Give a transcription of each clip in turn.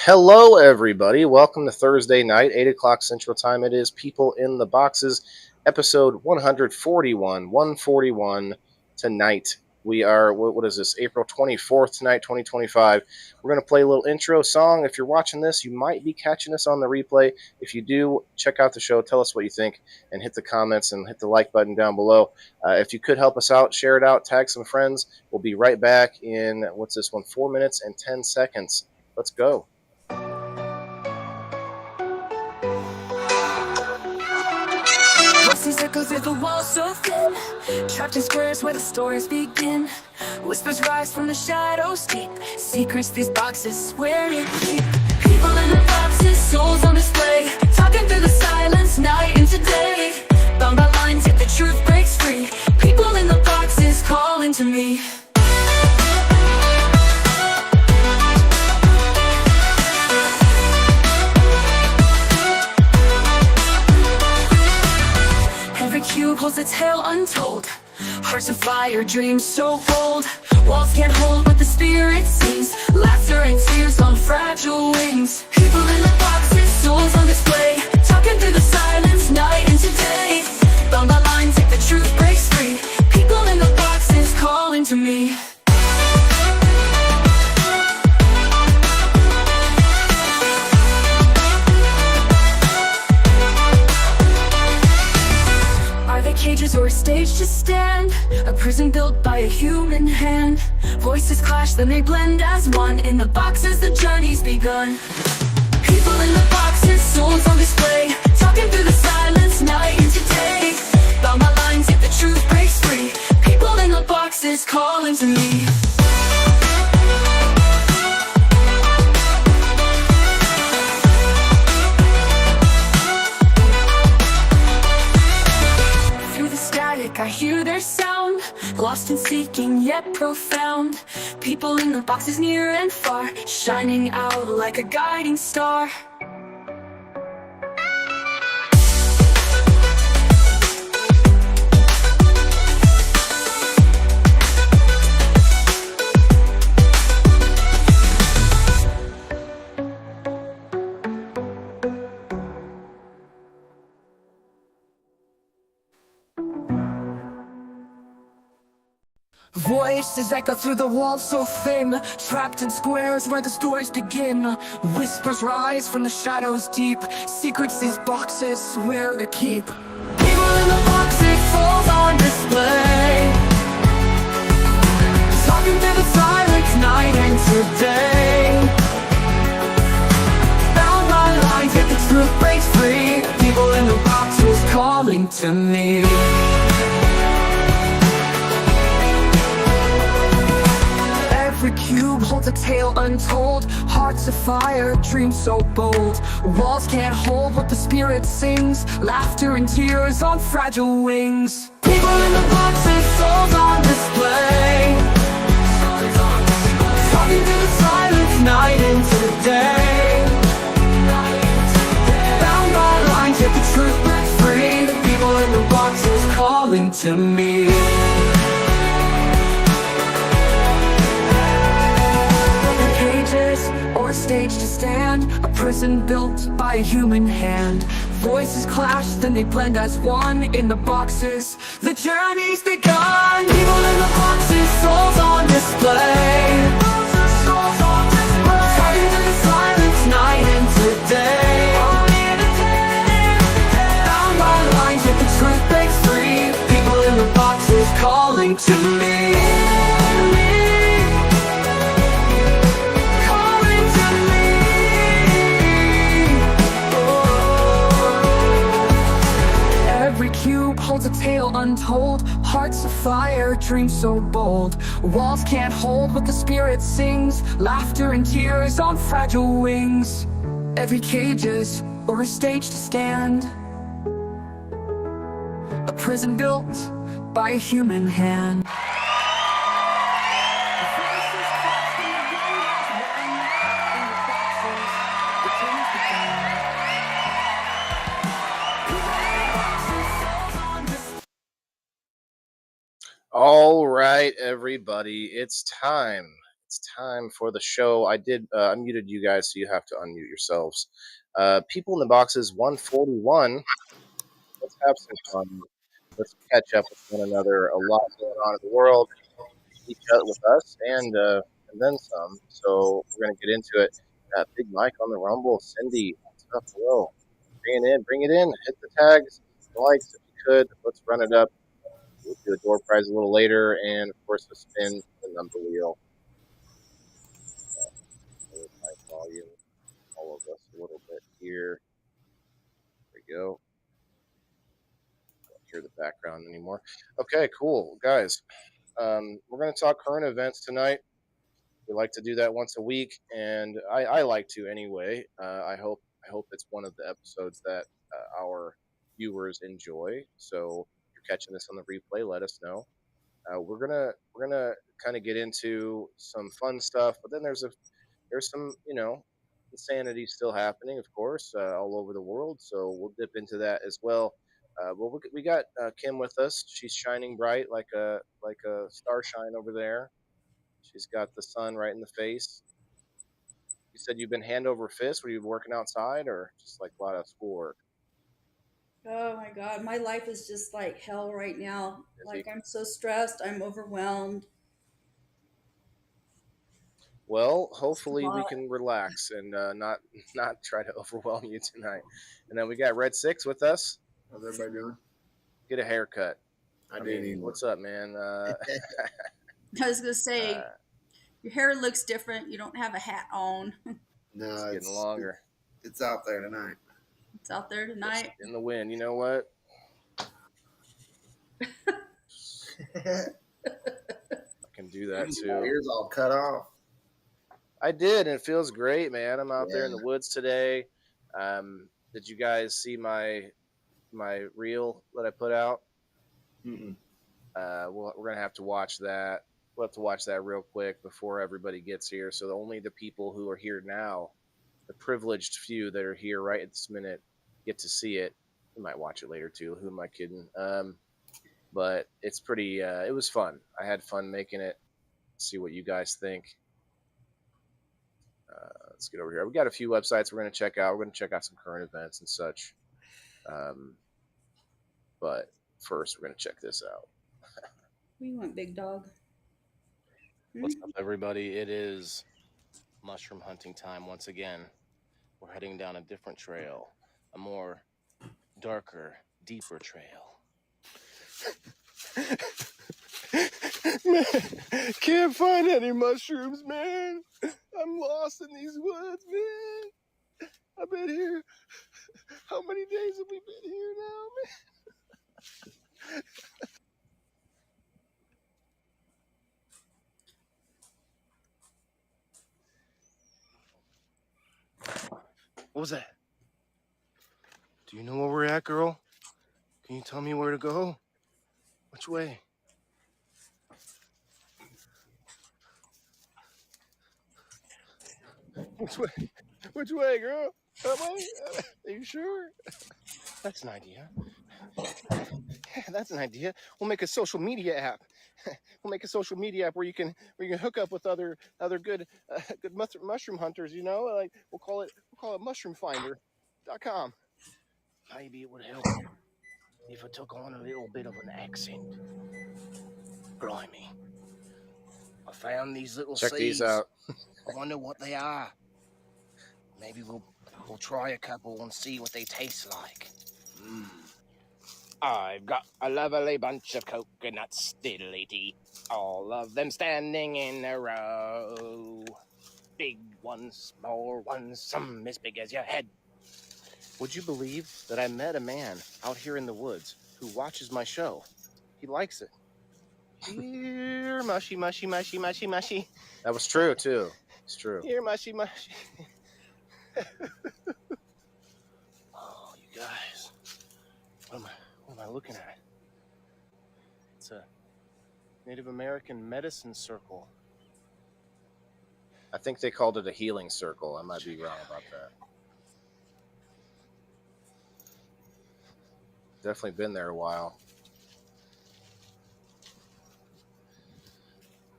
Hello, everybody. Welcome to Thursday night, 8 o'clock Central Time. It is People in the Boxes, episode 141. 141 tonight. We are, what is this, April 24th tonight, 2025. We're going to play a little intro song. If you're watching this, you might be catching us on the replay. If you do, check out the show, tell us what you think, and hit the comments and hit the like button down below. If you could help us out, share it out, tag some friends. We'll be right back in, 4 minutes and 10 seconds. Let's go. These echoes through the walls so thin, trapped in squares where the stories begin. Whispers rise from the shadows deep, secrets these boxes swear to keep. People in the boxes, souls on display, talking through the silence, night into day. Bound by lines, yet the truth breaks free. People in the boxes calling to me. Cube holds a tale untold, hearts of fire, dreams so bold. Walls can't hold what the spirit sings, laughter and tears on fragile wings. People in the boxes, souls on display, talking through the silence, night into day. Bound by lines, like the truth breaks free. People in the boxes calling to me. Cages or a stage to stand, a prison built by a human hand. Voices clash, then they blend as one. In the boxes, the journey's begun. People in the boxes, souls on display, talking through the silence, night into day. Bound by lines, yet the truth breaks free. People in the boxes calling to me. I hear their sound, lost in seeking yet profound. People in the boxes near and far, shining out like a guiding star. Voices echo through the walls so thin, trapped in squares where the stories begin. Whispers rise from the shadows deep, secrets these boxes swear to keep. People in the boxes, souls on display, talking through the silence, night into day. Bound by lines, yet the truth breaks free. People in the boxes calling to me. Every cube holds a tale untold, hearts of fire, dreams so bold. Walls can't hold what the spirit sings, laughter and tears on fragile wings. People in the boxes, souls on display, talking through the silence, night into day. Bound by lines, yet the truth breaks free. The people in the boxes calling to me. Or a stage to stand, a prison built by a human hand. Voices clash, then they blend as one. In the boxes, the journey's begun. People in the boxes, souls on display, talking through the silence, night into day. Bound by lines, yet the truth breaks free. People in the boxes calling to me. Cube holds a tale untold, hearts of fire, dreams so bold. Walls can't hold what the spirit sings, laughter and tears on fragile wings. Every cage is or a stage to stand, a prison built by a human hand. All right, everybody, it's time it's time for the show. I did I muted you guys, so you have to unmute yourselves. People in the boxes 141. Let's have some fun. Let's catch up with one another. A lot going on in the world, each other with us, and then some. So we're gonna get into it. Big Mike on the Rumble. Cindy, what's up? Hello. Bring it in. Hit the tags, the likes if you could. Let's run it up. We'll do a door prize a little later, and of course a spin the number wheel. My volume, all of us a little bit here. There we go. Don't hear the background anymore. Okay, cool, guys. We're going to talk current events tonight. We like to do that once a week, and I like to anyway. I hope it's one of the episodes that our viewers enjoy. So if you're catching this on the replay, let us know. We're gonna kind of get into some fun stuff, but then there's some insanity still happening, of course, all over the world. So we'll dip into that as well. Well, we got Kim with us. She's shining bright like a starshine over there. She's got the sun right in the face. You said you've been hand over fist. Were you working outside or just like a lot of schoolwork? Oh my God, my life is just like hell right now. Busy. Like, I'm so stressed, I'm overwhelmed. Well, It's a hopefully we lot. can relax and not not try to overwhelm you tonight. And then we got Red Six with us. How's everybody doing? Get a haircut. I I didn't mean, even. what's up, man? I was gonna say, Uh, your hair looks different. You don't have a hat on. it's No, getting longer. it's out there tonight. It's out there Just tonight. in the wind. You know what? My I can do that too. ears all cut off. I did, and it feels great, man. I'm out there Yeah. in the woods today. Did you guys see my reel that I put out? Mm-mm. We're gonna have to watch that. We'll have to watch that real quick before everybody gets here. So only the people who are here now, the privileged few that are here right at this minute, get to see it. We might watch it later too. Who am I kidding? But it's pretty. It was fun. I had fun making it. See what you guys think. Let's get over here. We got a few websites we're going to check out. We're going to check out some current events and such. Um, but first, we're going to check this out. What do you want, big dog? What's up, everybody? It is mushroom hunting time once again. We're heading down a different trail, a more darker, deeper trail. Man, can't find any mushrooms, man. I'm lost in these woods, man. I've been here. How many days have we been here now, man? What was that? Do you know where we're at, girl? Can you tell me where to go? Which way? Which way? Which way, girl? Are you sure? That's an idea. That's an idea. We'll make a social media app. We'll make a social media app where you can hook up with other good good mushroom hunters. You know, like we'll call it mushroomfinder.com. Maybe it would help if I took on a little bit of an accent. Blimey. I found these little Check seeds. these out. I wonder what they are. Maybe we'll try a couple and see what they taste like. I've got a lovely bunch of coconuts, diddly-dee, all of them standing in a row. Big ones, small ones, some as big as your head. Would you believe that I met a man out here in the woods who watches my show? He likes it. Here, mushy, mushy, mushy, mushy, mushy. That was true too. It's true. Here, mushy, mushy. Oh, you guys. What am I looking at? It's a Native American medicine circle. I think they called it a healing circle. I might be wrong about that. Definitely been there a while.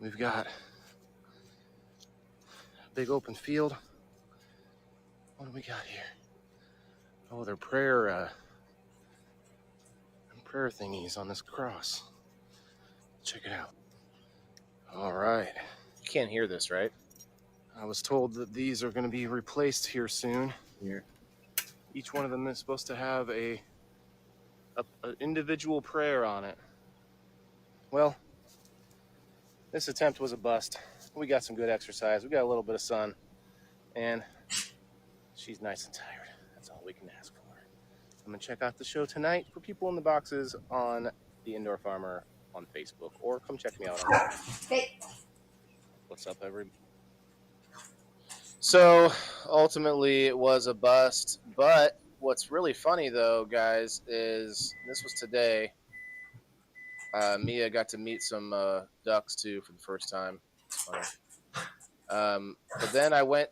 We've got big open field. What do we got here? Oh, they're prayer thingies on this cross. Check it out. All right. You can't hear this, right? I was told that these are going to be replaced here soon. Here. Each one of them is supposed to have an individual prayer on it. Well, this attempt was a bust. We got some good exercise. We got a little bit of sun. And she's nice and tired. That's all we can ask for. I'm going to check out the show tonight for people in the boxes on the Indoor Farmer on Facebook. Or come check me out on Hey. What's up, everybody? So ultimately, it was a bust. But what's really funny, though, guys, is this was today. Mia got to meet some ducks too for the first time. It's funny. But then I went,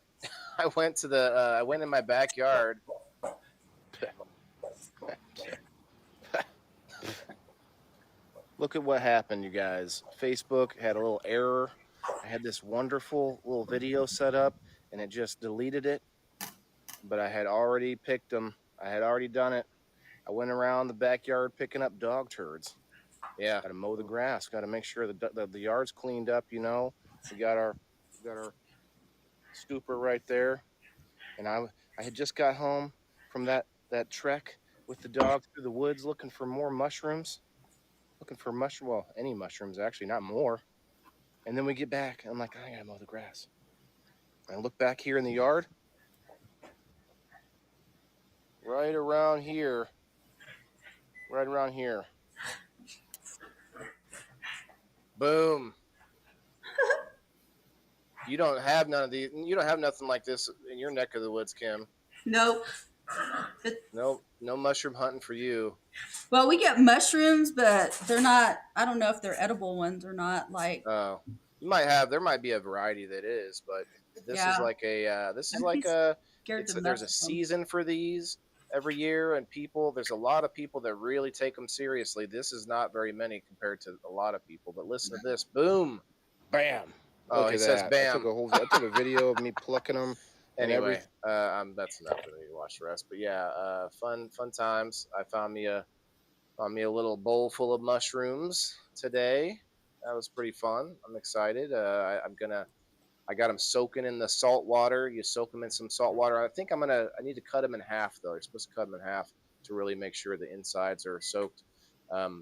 I went in my backyard. Look at what happened, you guys. Facebook had a little error. I had this wonderful little video set up, and it just deleted it. But I had already picked them. I had already done it. I went around the backyard picking up dog turds. Yeah, Got to mow the grass. Got to make sure the yard's cleaned up. You know, we got our scooper right there, and I had just got home from that trek with the dog through the woods looking for more mushrooms. Well, any mushrooms actually, not more. And then we get back, and I'm like, I gotta mow the grass. And I look back here in the yard, right around here. boom. You don't have none of these. You don't have nothing like this in your neck of the woods, Kim. Nope. No mushroom hunting for you. Well, we get mushrooms, but they're not. I don't know if they're edible ones or not. Like, Oh, you might have. There might be a variety that is, but this Yeah. is like a. This is I'm like scared to there's a mess with them. season for these every year, and there's a lot of people that really take them seriously. This is not very many compared to a lot of people, but listen to this. Boom. Bam. Oh, Look he at says that. bam. I took a video of me plucking them. Anyway, that's enough for me to watch the rest. But yeah, fun times. I found me a little bowl full of mushrooms today. That was pretty fun. I'm excited. I got them soaking in the salt water. You soak them in some salt water. I need to cut them in half though. You're supposed to cut them in half to really make sure the insides are soaked.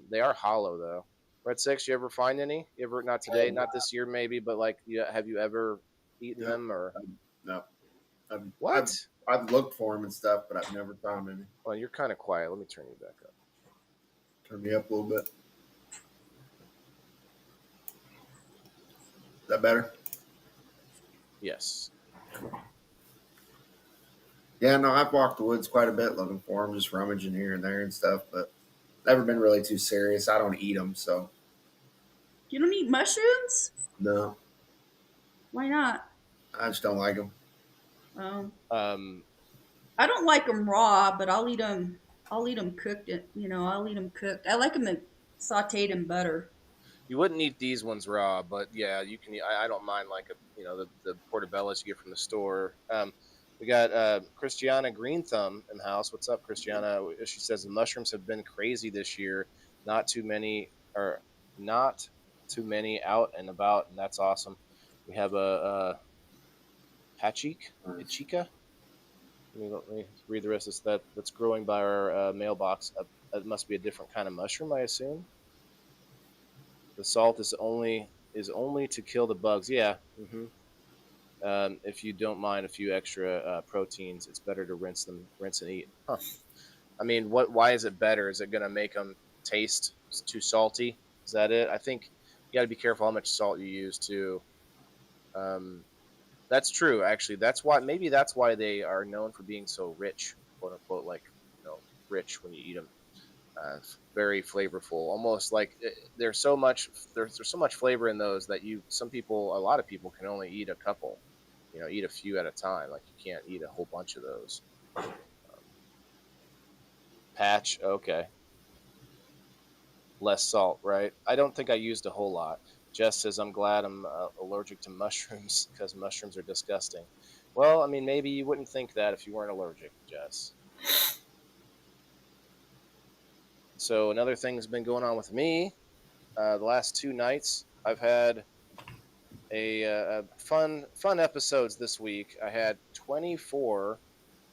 They are hollow though. Red Six, you ever find any? You ever, not today, not this year maybe, but like, have you ever eaten them or? No. What? I've looked for them and stuff, but I've never found any. Well, you're kind of quiet. Let me turn you back up. Turn me up a little bit. Is that better? Yes. Yeah, no, I've walked the woods quite a bit looking for them, just rummaging here and there and stuff, but never been really too serious. I don't eat them, so You don't eat mushrooms? no, Why not? I just don't like them. I don't like them raw, but I'll eat them. I'll eat them cooked. I'll eat them cooked. I like them sautéed in butter. You wouldn't eat these ones raw, but yeah, you can. I don't mind like the portobellos you get from the store. We got Christiana Green Thumb in the house. What's up, Christiana? She says the mushrooms have been crazy this year. Not too many out and about, and that's awesome. We have a Pachika. Let me read the rest of this. That's growing by our mailbox. It must be a different kind of mushroom, I assume. The salt is only to kill the bugs. Yeah. Mm-hmm. If you don't mind a few extra proteins, it's better to rinse and eat. Huh. I mean, why is it better? Is it going to make them taste too salty? Is that it? I think you got to be careful how much salt you use too. That's true, actually. That's why they are known for being so rich, quote unquote, like rich when you eat them. Very flavorful, almost like there's so much flavor in those that a lot of people can only eat a couple, eat a few at a time. Like you can't eat a whole bunch of those. Patch, okay. Less salt, right? I don't think I used a whole lot. Jess says, I'm glad I'm allergic to mushrooms because mushrooms are disgusting. Well, I mean, maybe you wouldn't think that if you weren't allergic, Jess. So another thing that's been going on with me, the last 2 nights, I've had a fun episodes this week. I had 24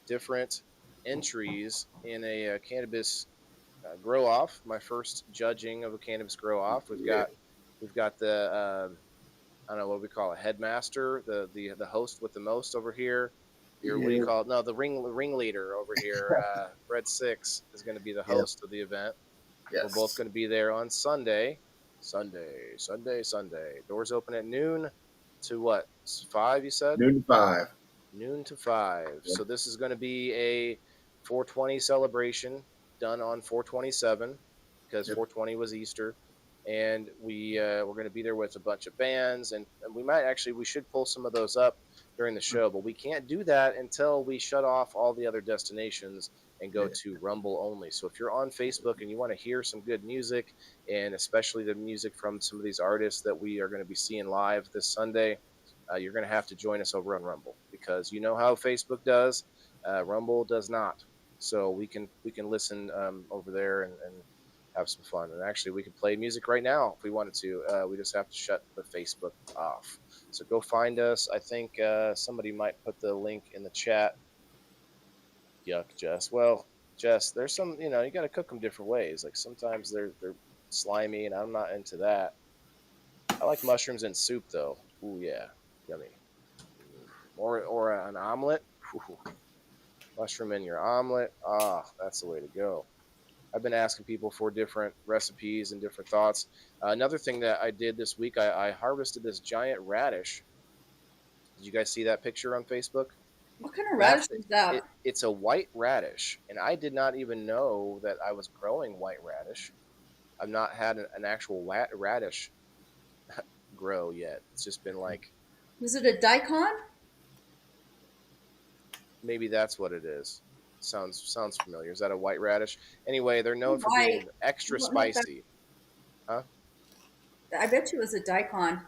different entries in a cannabis grow off. My first judging of a cannabis grow off. Yeah. We've got the I don't know what we call it, headmaster, the host with the most over here. Your what do you Yeah. call it? No, the ringleader over here. Red Six is going to be the Yeah. host of the event. We're both Yes. going to be there on Sunday. Sunday. Doors open at noon to what? 5, you said? Noon to 5. Noon to 5. Yeah. So this is going to be a 420 celebration done on 427 because Yep. 420 was Easter, and we're going to be there with a bunch of bands, and we should pull some of those up during the show, but we can't do that until we shut off all the other destinations and go Yeah. to Rumble only. So if you're on Facebook and you want to hear some good music, and especially the music from some of these artists that we are going to be seeing live this Sunday, you're going to have to join us over on Rumble because you know how Facebook does. Rumble does not. So we can listen over there and have some fun. And actually, we could play music right now if we wanted to. We just have to shut the Facebook off. So go find us. I think somebody might put the link in the chat. Yuck, Jess. Well, Jess, there's some. You got to cook them different ways. Like sometimes they're slimy, and I'm not into that. I like mushrooms in soup though. Ooh yeah, yummy. Or an omelet. Ooh, mushroom in your omelet. Ah, that's the way to go. I've been asking people for different recipes and different thoughts. Another thing that I did this week, I harvested this giant radish. Did you guys see that picture on Facebook? What kind of That radish is that? it's a white radish, and I did not even know that I was growing white radish. I've not had an actual radish grow yet. It's just been like Was it a daikon? maybe that's what it is. Sounds familiar. Is that a white radish? Anyway, they're known for White. being extra I don't know if spicy. Huh? I bet you it was a daikon.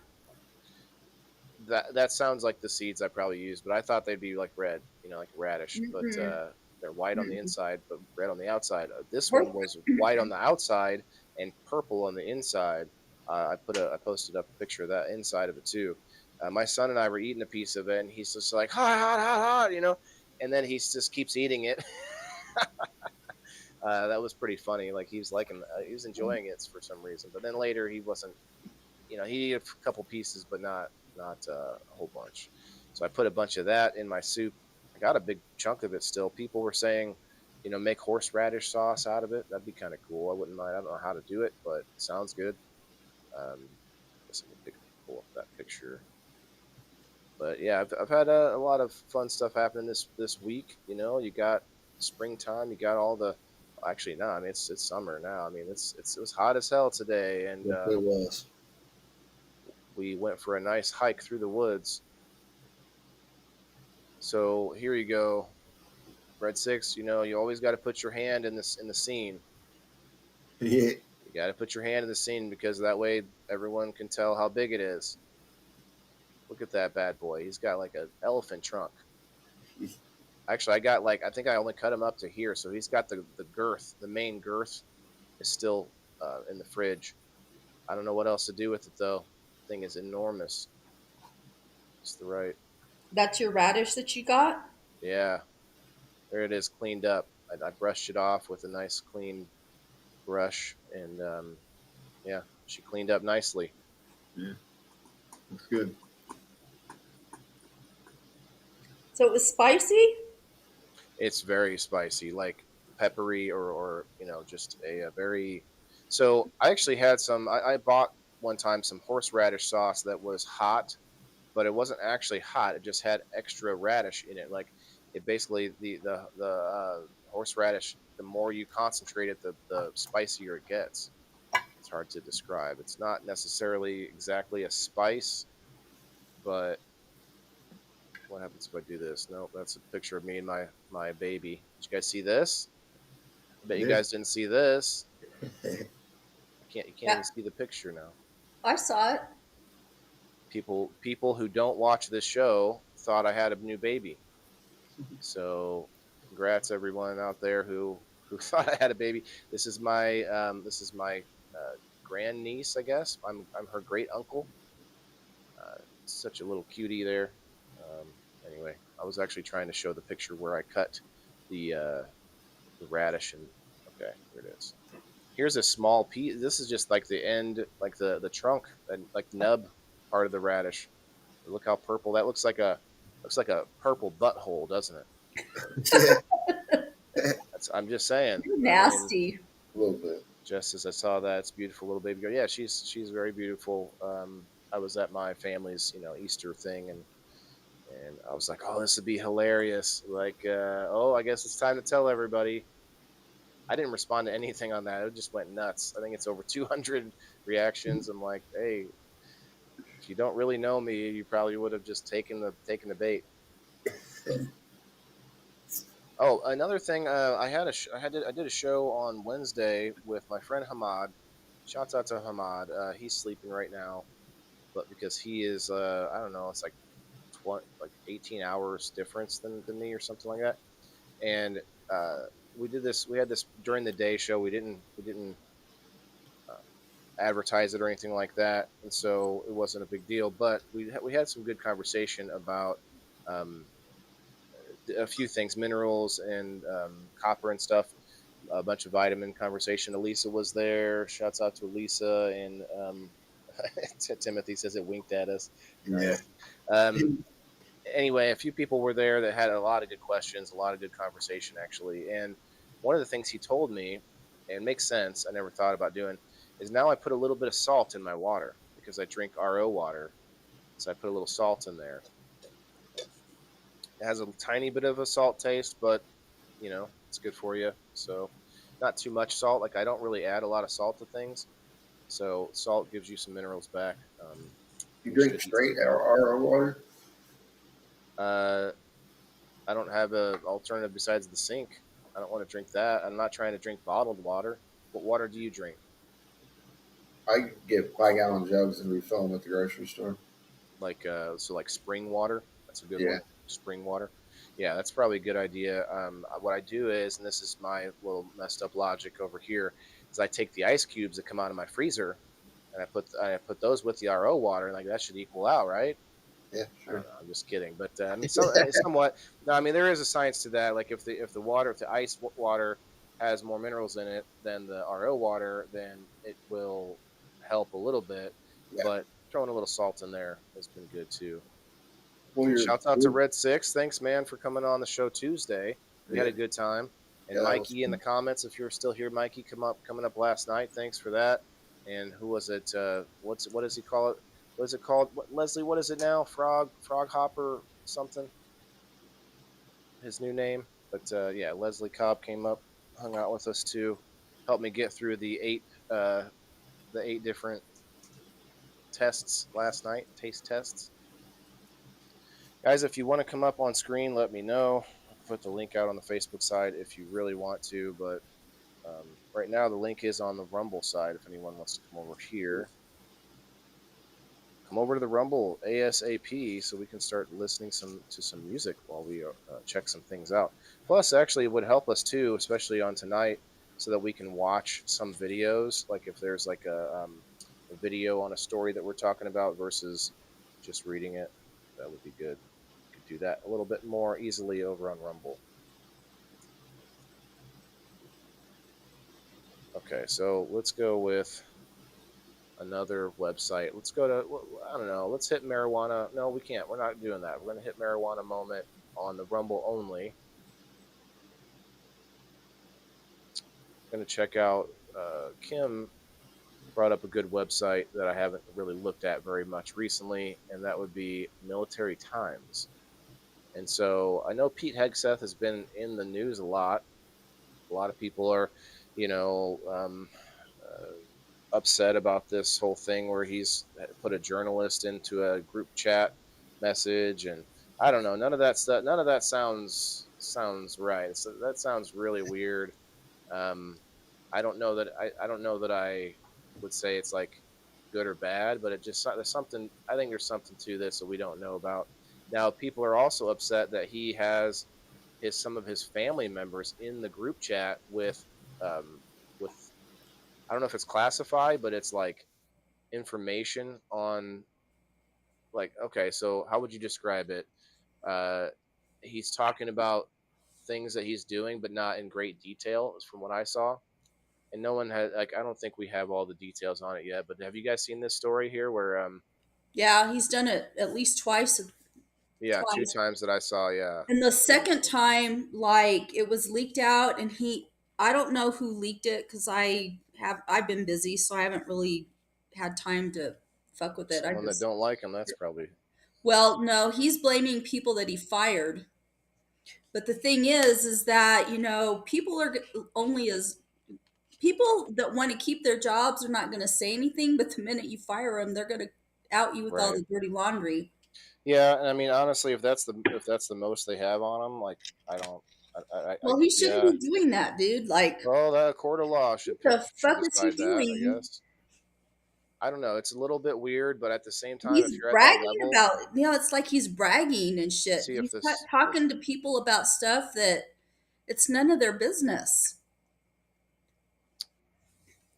That sounds like the seeds I probably used, but I thought they'd be like red, like radish, but Mm-hmm. they're white on the Mm-hmm. inside, but red on the outside. This Horse, one was white on the outside and purple on the inside. I posted up a picture of that inside of it too. My son and I were eating a piece of it, and he's just like hot, and then he just keeps eating it. That was pretty funny. Like he was enjoying it for some reason, but then later he wasn't. He ate a couple pieces, but not a whole bunch. So I put a bunch of that in my soup. I got a big chunk of it still. People were saying, make horseradish sauce out of it. That'd be kind of cool. I wouldn't mind. I don't know how to do it, but it sounds good. I guess I can pull up that picture. But yeah, I've had a lot of fun stuff happening this week. You got springtime. You got all the. Actually, no. I mean, it's summer now. I mean, it was hot as hell today, and Yes, it was. we went for a nice hike through the woods. So here you go, Red Six. You always got to put your hand in the scene. Yeah. You got to put your hand in the scene because that way everyone can tell how big it is. Look at that bad boy. He's got like an elephant trunk. Actually, I think I only cut him up to here, so he's got the girth. The main girth is still in the fridge. I don't know what else to do with it though. The thing is enormous. It's the right. that's your radish that you got? Yeah, there it is, cleaned up. I brushed it off with a nice clean brush, and yeah, she cleaned up nicely. Yeah. That's good. So it was spicy? It's very spicy, like peppery, or just a very. So I actually had some. I bought one time some horseradish sauce that was hot, but it wasn't actually hot. It just had extra radish in it. Like it basically the horseradish. The more you concentrate it, the spicier it gets. It's hard to describe. It's not necessarily exactly a spice, but what happens if I do this? Nope, that's a picture of me and my baby. Did you guys see this? I bet you Yeah. guys didn't see this. You can't even Yeah, see the picture now. I saw it. People who don't watch this show thought I had a new baby. So congrats everyone out there who thought I had a baby. This is my grand niece, I guess. I'm her great uncle. Such a little cutie there. Anyway, I was actually trying to show the picture where I cut the uh, the radish, and okay, here it is. Here's a small piece. This is just like the end, like the trunk and like nub part of the radish. Look how purple that looks like a purple butthole, doesn't it? I'm just saying. You're I mean, nasty. A little bit. just as I saw that, it's beautiful little baby girl. Yeah, she's very beautiful. I was at my family's Easter thing, and I was like, oh, this would be hilarious. Like, oh, I guess it's time to tell everybody. I didn't respond to anything on that. It just went nuts. I think it's over 200 reactions. I'm like, hey, if you don't really know me, you probably would have just taken the bait. Oh, another thing, I did a show on Wednesday with my friend Hamad. Shouts out to Hamad. He's sleeping right now, but because he is, I don't know, it's like 18 hours difference than me or something like that. And uh, we had this during the day show. We didn't uh, advertise it or anything like that, and so it wasn't a big deal. But we had some good conversation about um, a few things, minerals and copper and stuff. A bunch of vitamin conversation. Elisa was there. Shouts out to Elisa, and Timothy says it winked at us. Yeah. Nice. Anyway, a few people were there that had a lot of good questions, a lot of good conversation actually. And one of the things he told me, and makes sense, I never thought about doing, is now I put a little bit of salt in my water because I drink RO water. So I put a little salt in there. It has a tiny bit of a salt taste, but it's good for you. So not too much salt. Like I don't really add a lot of salt to things. So salt gives you some minerals back. You You drink should eat straight some salt. RO water? Uh, I don't have a alternative besides the sink. I don't want to drink that. I'm not trying to drink bottled water. What water do you drink? I get 5 gallon jugs and refill them at the grocery store. Like spring water. That's a good Yeah. one. Spring water. Yeah, that's probably a good idea. What I do is, and this is my little messed up logic over here, is I take the ice cubes that come out of my freezer and I put those with the RO water, and like that should equal out, right? Yeah, I don't sure. know. I'm just kidding, but I mean, somewhat. No, I mean there is a science to that. Like if the ice water has more minerals in it than the RO water, then it will help a little bit. Yeah. But throwing a little salt in there has been good too. Well, And you're, shouts out to Red Six. Thanks, man, for coming on the show Tuesday. We had yeah, a good time. And yeah, that was Mikey in the comments, if you're still here, Mikey, coming up last night. Thanks for that. And who was it? What does he call it? What is it called? Leslie, what is it now? Frog Hopper something. His new name. But yeah, Leslie Cobb came up, hung out with us too, helped me get through the eight different tests last night, taste tests. Guys, if you want to come up on screen, let me know. I'll put the link out on the Facebook side if you really want to, but right now the link is on the Rumble side if anyone wants to come over here. Come over to the Rumble ASAP so we can start listening to some music while we check some things out. Plus, actually, it would help us too, especially on tonight, so that we can watch some videos. Like if there's like a video on a story that we're talking about versus just reading it, that would be good. We could do that a little bit more easily over on Rumble. Okay, so let's go with another website. Let's go to, I don't know, let's hit marijuana. No, we can't. We're not doing that. We're going to hit marijuana moment on the Rumble only. Going to check out, Kim brought up a good website that I haven't really looked at very much recently, and that would be Military Times. And so I know Pete Hegseth has been in the news a lot. A lot of people are, you know, upset about this whole thing where he's put a journalist into a group chat message, and I don't know, none of that stuff, none of that sounds right. So that sounds really weird. um I don't know that I would say it's like good or bad, but it just there's something. I think there's something to this that we don't know about. Now, people are also upset that he has his some of his family members in the group chat um, with I don't know if it's classified, but it's like information on like okay, so how would you describe it? Uh, he's talking about things that he's doing, but not in great detail, from what I saw. And no one had like I don't think we have all the details on it yet. But have you guys seen this story here where Yeah, he's done it at least twice. yeah, two Twice. times that I saw, yeah. And the second time, like it was leaked out, and I don't know who leaked it because I've been busy, so I haven't really had time to fuck with it. I Someone that just, don't like him, that's probably well, no, he's blaming people that he fired. But the thing is that, people are only as people that want to keep their jobs are not going to say anything, but the minute you fire them, they're going to out you with all right. the dirty laundry. Yeah, and I mean honestly, if that's the most they have on him, like I don't, Well, he shouldn't yeah. be doing that, dude. Like, Well, the court of law what should the should fuck is he decide that, I doing? guess. I don't know. It's a little bit weird, but at the same time, He's if you're at that bragging level, about, it's like he's bragging and shit. see if He's this if talking to people about stuff that it's none of their business.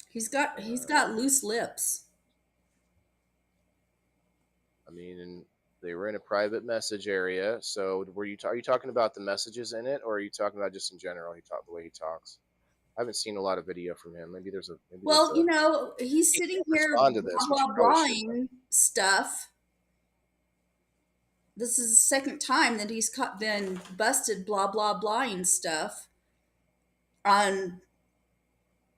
He's got loose lips. I mean, and they were in a private message area. So, are you talking about the messages in it, or are you talking about just in general? He talk the way he talks. I haven't seen a lot of video from him. Maybe there's Well, a he's he sitting can't here respond to this, blah which he blah probably shouldn't. blahing stuff. This is the second time that he's been busted blah blah blahing stuff on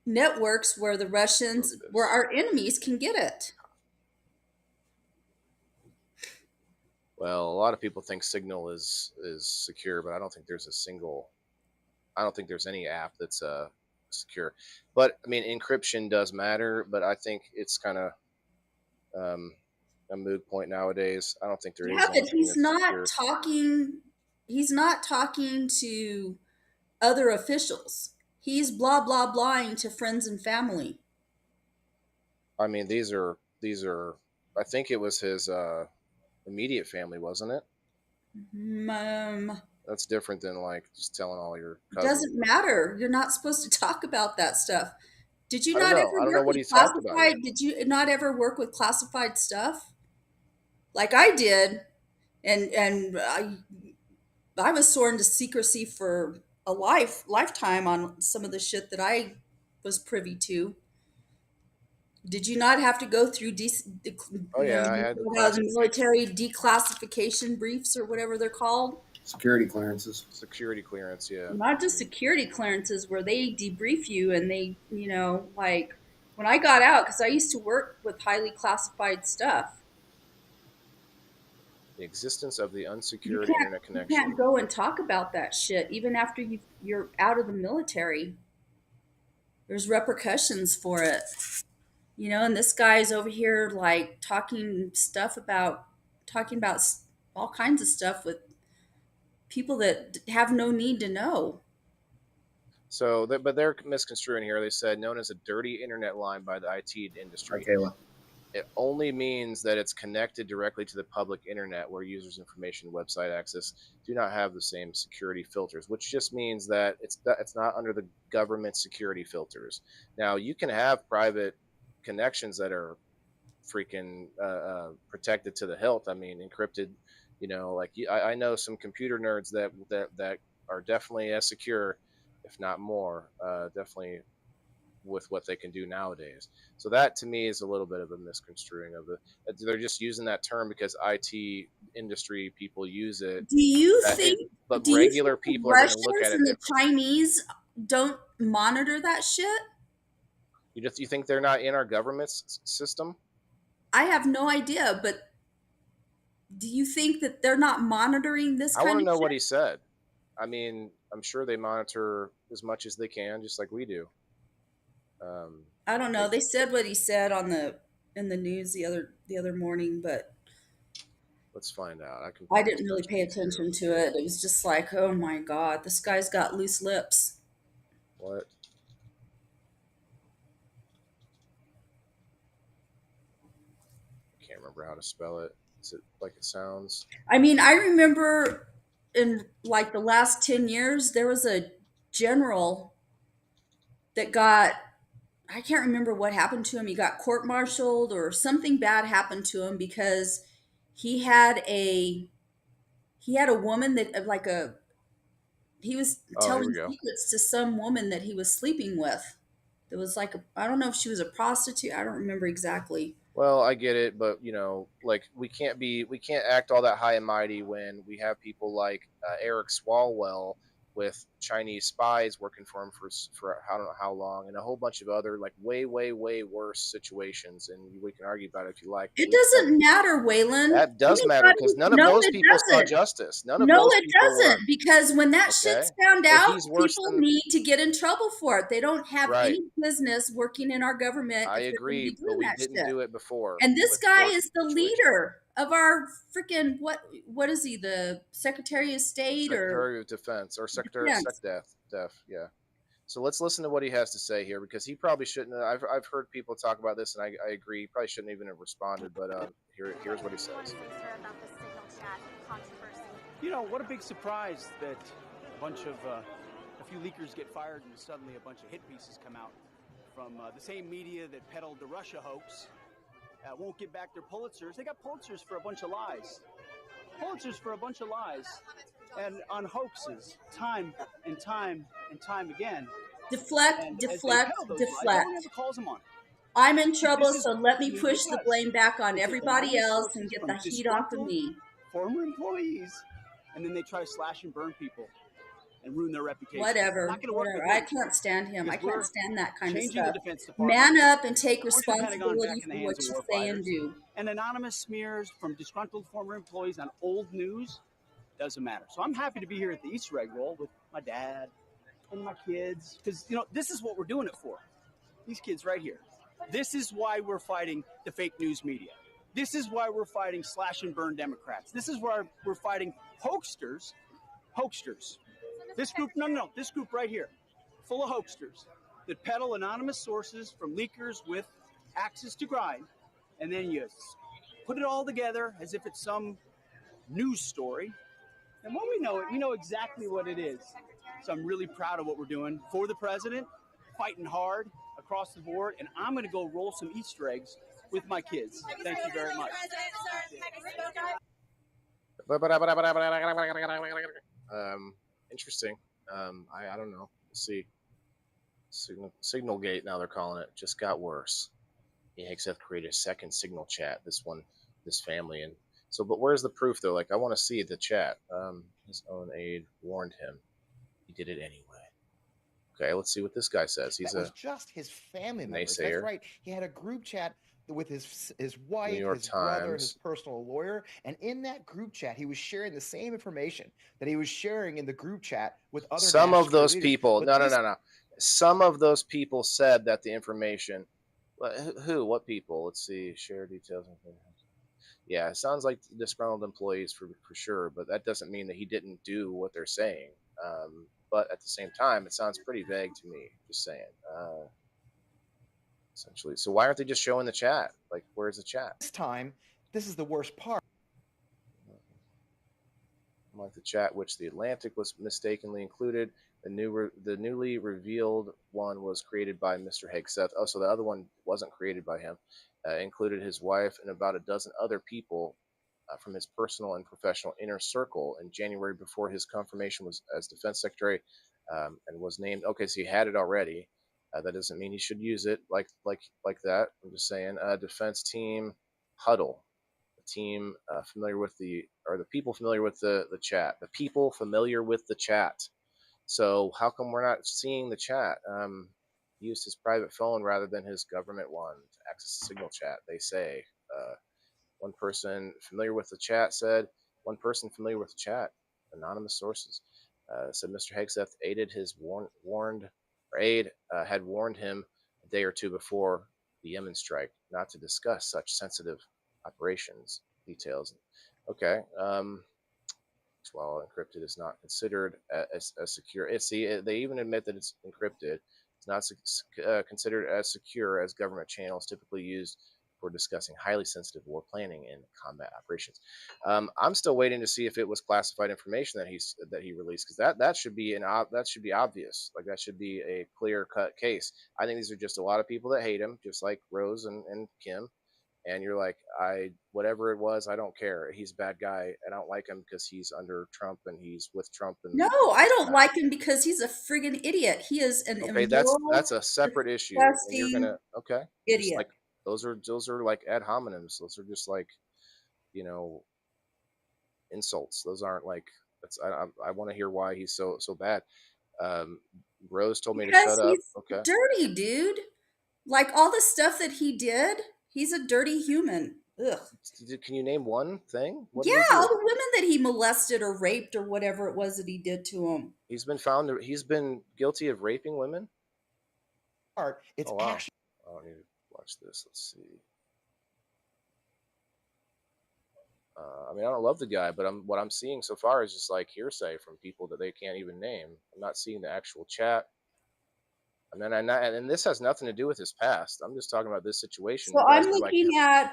networks where the Wrote Russians, where this. our enemies can get it. Well, a lot of people think Signal is secure, but I don't think there's a single. I don't think there's any app that's secure. But I mean, encryption does matter, but I think it's kind of um, a moot point nowadays. I don't think there Yeah, is but anything that's secure. he's not talking to other officials. He's blah blah blahing to friends and family. I mean, these are. I think it was his immediate family, wasn't it? Um, That's different than like just telling all your cousins. doesn't matter. You're not supposed to talk about that stuff. Did you I don't not know. ever I don't know work what with he talked about classified? yet. Did you not ever work with classified stuff? Like I did, and I was sworn to secrecy for a lifetime on some of the shit that I was privy to. Did you not have to go through Oh yeah, I had the classification, military declassification briefs or whatever they're called? Security clearances. security clearance. Yeah. Not just security clearances where they debrief you and they, like when I got out, because I used to work with highly classified stuff. The existence of the You unsecured can't internet you can't connection. go and talk about that shit even after you're out of the military. There's repercussions for it. And this guy's over here like talking about all kinds of stuff with people that have no need to know. So, but they're misconstruing here. They said known as a dirty internet line by the IT Hi, industry. Kayla. It only means that it's connected directly to the public internet where users' information and website access do not have the same security filters, which just means that it's not under the government security filters. Now, you can have private connections that are freaking protected to the hilt. I mean, encrypted. Like I know some computer nerds that are definitely as secure, if not more, definitely with what they can do nowadays. So that to me is a little bit of a misconstruing of it. They're just using that term because IT industry people use it. Do you That it, think but do you regular think the people are going to look Russians at it and the differently. Chinese don't monitor that shit? You think they're not in our government system? I have no idea, but do you think that they're not monitoring this I want kind to of know what shit? he said. I mean, I'm sure they monitor as much as they can, just like we do. Um, I don't know. they, They said what he said in the news the other morning, but let's find out. I can I probably didn't really search pay this too. attention to it. It was just like, oh my god, this guy's got loose lips. What? can't remember how to spell it. Is it like it sounds? I mean, I remember in like the last 10 years, there was a general that got, I can't remember what happened to him. He got court martialed or something bad happened to him because he had a he had a woman that like a he was Oh, here we telling go. secrets to some woman that he was sleeping with. There was like I don't know if she was a prostitute. I don't remember exactly. Well, I get it, but like we can't act all that high and mighty when we have people like Eric Swalwell with Chinese spies working for him for I don't know how long, and a whole bunch of other like way worse situations. And we can argue about it if you like, but It we can't. doesn't matter, Waylon. That does matter because Anybody? none of No, those it people saw doesn't. justice. None of No, those it people were doesn't. Because when that okay. shit's found But out, he's worse people than need to get in trouble for it. They don't have right. any business working in our government I if they're going to agree, be but doing we that didn't shit. do it before And this with guy worse is the situations. leader of our freaking what is he? The Secretary of State or Secretary of Defense or Secretary Defense? Def, yeah. So let's listen to what he has to say here because he probably shouldn't. I've heard people talk about this, and I agree. He probably shouldn't even have responded. But here's what he says. You know, what a big surprise that a few leakers get fired and suddenly a bunch of hit pieces come out from the same media that peddled the Russia hoax. Won't give back their Pulitzers. They got Pulitzers for a bunch of lies. Pulitzers for a bunch of lies. And on hoaxes, time and time and time again. Deflect, And as they deflect, peddle those lies, no deflect. one ever calls them on. I'm in trouble, This is, so let I me mean, push it the was. blame back on They take everybody anonymous else and sources get from the heat off of disgruntled me. former employees, and then they try to slash and burn people and ruin their reputation. Whatever, Not going to work whatever. with I me. can't stand him. I Because can't we're stand that kind of changing the stuff. Defense Department. Man up and take Push the Pentagon responsibility back in the for hands what of you war say and fighters. do. And anonymous smears from disgruntled former employees on old news doesn't matter. So I'm happy to be here at the Easter egg roll with my dad and my kids. Because, you know, this is what we're doing it for. These kids right here. This is why we're fighting the fake news media. This is why we're fighting slash and burn Democrats. This is why we're fighting hoaxsters. Hoaxsters. This group, no, this group right here, full of hoaxsters that peddle anonymous sources from leakers with axes to grind, and then you put it all together as if it's some news story. And when we know it, we know exactly what it is. So I'm really proud of what we're doing for the president, fighting hard across the board, and I'm going to go roll some Easter eggs with my kids. Thank you very much. Interesting. I don't know. Let's see. Signal Gate. Now they're calling it. Just got worse. Hegseth created a second signal chat. This family, and so. But where's the proof though? Like I want to see the chat. His own aide warned him. He did it anyway. Okay, let's see what this guy says. He's that was just his family members. naysayer. That's right. He had a group chat with his wife, New York his brother, Times. his personal lawyer, and in that group chat, he was sharing the same information that he was sharing in the group chat with other. Some of those leaders. people. But No. Some of those people said that the information. Who? What people? Let's see. Share details. Yeah, it sounds like disgruntled employees for sure, but that doesn't mean that he didn't do what they're saying. But at the same time, it sounds pretty vague to me. Just saying. Essentially, so why aren't they just showing the chat? Like, where's the chat? This time, this is the worst part. Like the chat, which the Atlantic was mistakenly included. The newly revealed one was created by Mr. Hegseth. Oh, so the other one wasn't created by him. Included his wife and about a dozen other people from his personal and professional inner circle in January before his confirmation was as defense secretary, and was named. Okay, so he had it already. That doesn't mean he should use it like that. I'm just saying. Defense team huddle. The team familiar with the people familiar with the chat. The people familiar with the chat. So how come we're not seeing the chat? He used his private phone rather than his government one to access the signal chat. They say one person familiar with the chat said. One person familiar with the chat. Anonymous sources said Mr. Hegseth aided his had warned him a day or two before the Yemen strike not to discuss such sensitive operations details. Okay. While encrypted is not considered as secure. See, they even admit that it's encrypted. It's not considered as secure as government channels typically used for discussing highly sensitive war planning and combat operations. I'm still waiting to see if it was classified information that he released, because that should be that should be obvious. Like that should be a clear cut case. I think these are just a lot of people that hate him, just like Rose and Kim. And you're like, whatever it was, I don't care. He's a bad guy. I don't like him because he's under Trump and he's with Trump No, and I this and don't that. like him because he's a friggin' idiot. He is an Okay, that's immoral, a separate issue, and you're disgusting gonna okay, just idiot. like those are like ad hominems. Those are just like you know insults. Those aren't like that's I want to hear why he's so bad. Um, Rose told me to Because shut up. he's Okay, dirty, dude. Like all the stuff that he did, he's a dirty human. Ugh. can you name one thing? What did he Yeah, all do? the women that he molested or raped or whatever it was that he did to them. He's been guilty of raping women. Art, it's Oh wow. actually I don't need to watch this. Let's see. I mean, I don't love the guy, but what I'm seeing so far is just like hearsay from people that they can't even name. I'm not seeing the actual chat. And this has nothing to do with his past. I'm just talking about this situation. So You guys are like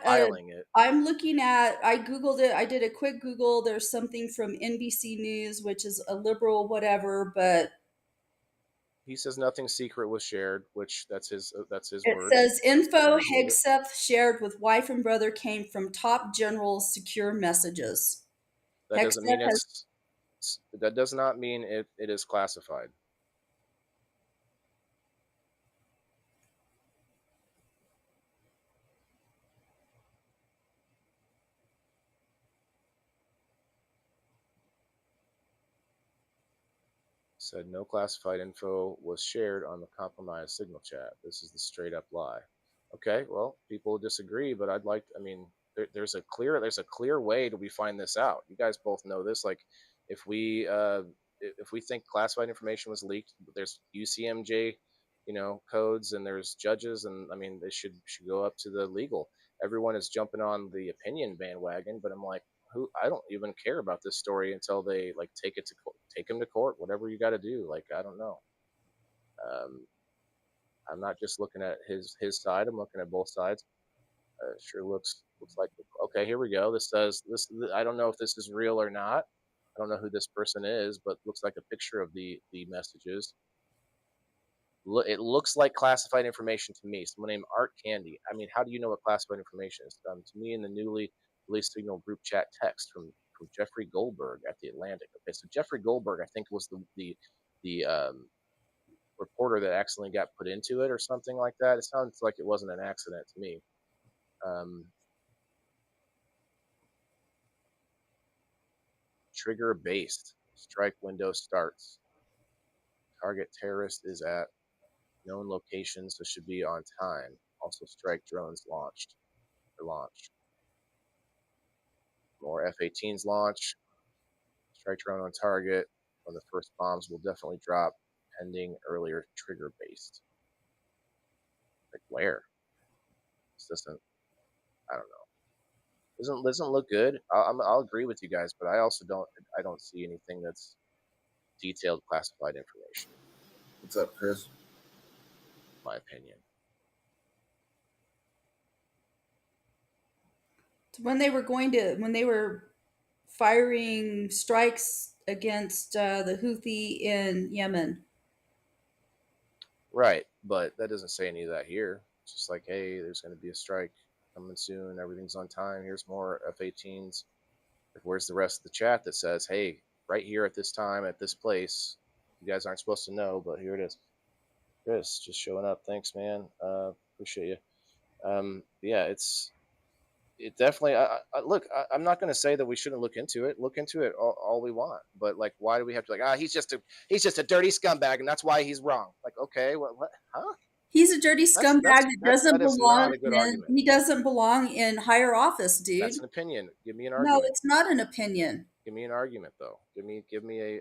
compiling it. I Googled it. I did a quick Google. There's something from NBC News, which is a liberal whatever, but He says nothing secret was shared, which that's his it words. says And info I believe it. Hegseth shared with wife and brother came from top generals' secure messages. That doesn't mean Hegseth has that does not mean it is classified. Said no classified info was shared on the compromised signal chat. This is the straight up lie. Okay, well, people disagree, but I mean, there's a clear way to we find this out. You guys both know this. Like, if we think classified information was leaked, there's UCMJ, codes, and there's judges, and I mean, they should go up to the legal. Everyone is jumping on the opinion bandwagon, but I'm like, I don't even care about this story until they like take him to court, whatever you got to do. Like, I don't know. Um, I'm not just looking at his side. I'm looking at both sides. Sure looks like okay. Here we go. This says this. I don't know if this is real or not. I don't know who this person is, but looks like a picture of the messages. It looks like classified information to me. Someone named Art Candy. I mean, how do you know what classified information is? To me, in the newly released Signal group chat text from Jeffrey Goldberg at the Atlantic. Okay, so Jeffrey Goldberg, I think, was the reporter that accidentally got put into it or something like that. It sounds like it wasn't an accident to me. Trigger based. Strike window starts. Target terrorist is at known locations, so should be on time. Also, strike drones launched. More F-18s launch. Strike drone on target. When the first bombs will definitely drop, pending earlier trigger based. Like where? This doesn't. I don't know. Doesn't look good. I'll agree with you guys, but I also don't see anything that's detailed classified information. What's up, Chris? My opinion. when they were firing strikes against the Houthi in Yemen. Right, but that doesn't say any of that here. It's just like, hey, there's going to be a strike coming soon. Everything's on time. Here's more F-18s. Where's the rest of the chat that says, hey, right here at this time, at this place, you guys aren't supposed to know, but here it is. Chris, just showing up. Thanks, man. Appreciate you. Yeah, it definitely. Look, I'm not going to say that we shouldn't look into it. Look into it all we want, but like, why do we have to he's just a dirty scumbag, and that's why he's wrong. Like, okay, what? Huh? He's a dirty scumbag That is not a good argument. he doesn't belong in higher office, That's dude. an opinion. Give me an No, argument. it's not an opinion. Give me an argument, though. Give me a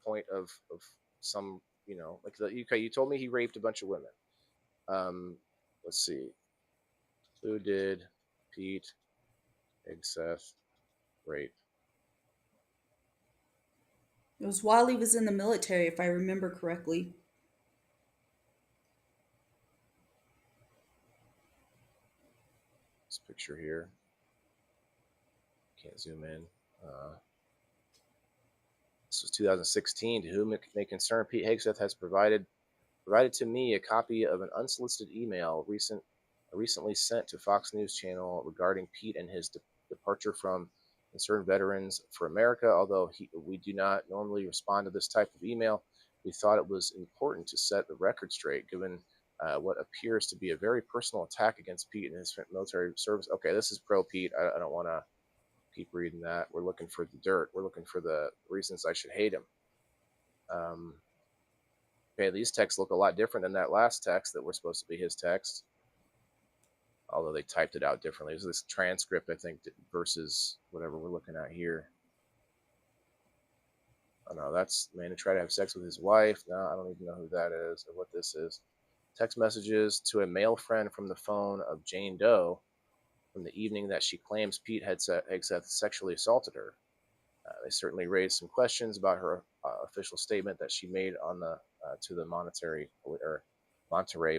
point of some you told me he raped a bunch of women. Let's see. Who did Pete Hegseth rape? It was while he was in the military, if I remember correctly. This picture here. Can't zoom in. This was 2016. To whom it may concern, Pete Hegseth has provided to me a copy of an unsolicited email recently sent to Fox News Channel regarding Pete and his departure from Concerned Veterans for America. Although we do not normally respond to this type of email, we thought it was important to set the record straight, given what appears to be a very personal attack against Pete and his military service. Okay, this is pro Pete. I don't want to keep reading that. We're looking for the dirt. We're looking for the reasons I should hate him. Okay, these texts look a lot different than that last text that were supposed to be his text, although they typed it out differently. There's this transcript, I think, versus whatever we're looking at here. Oh no, that's man to try to have sex with his wife. No, I don't even know who that is or what this is. Text messages to a male friend from the phone of Jane Doe from the evening that she claims Pete Hegseth sexually assaulted her. They certainly raised some questions about her official statement that she made on the to the Monterey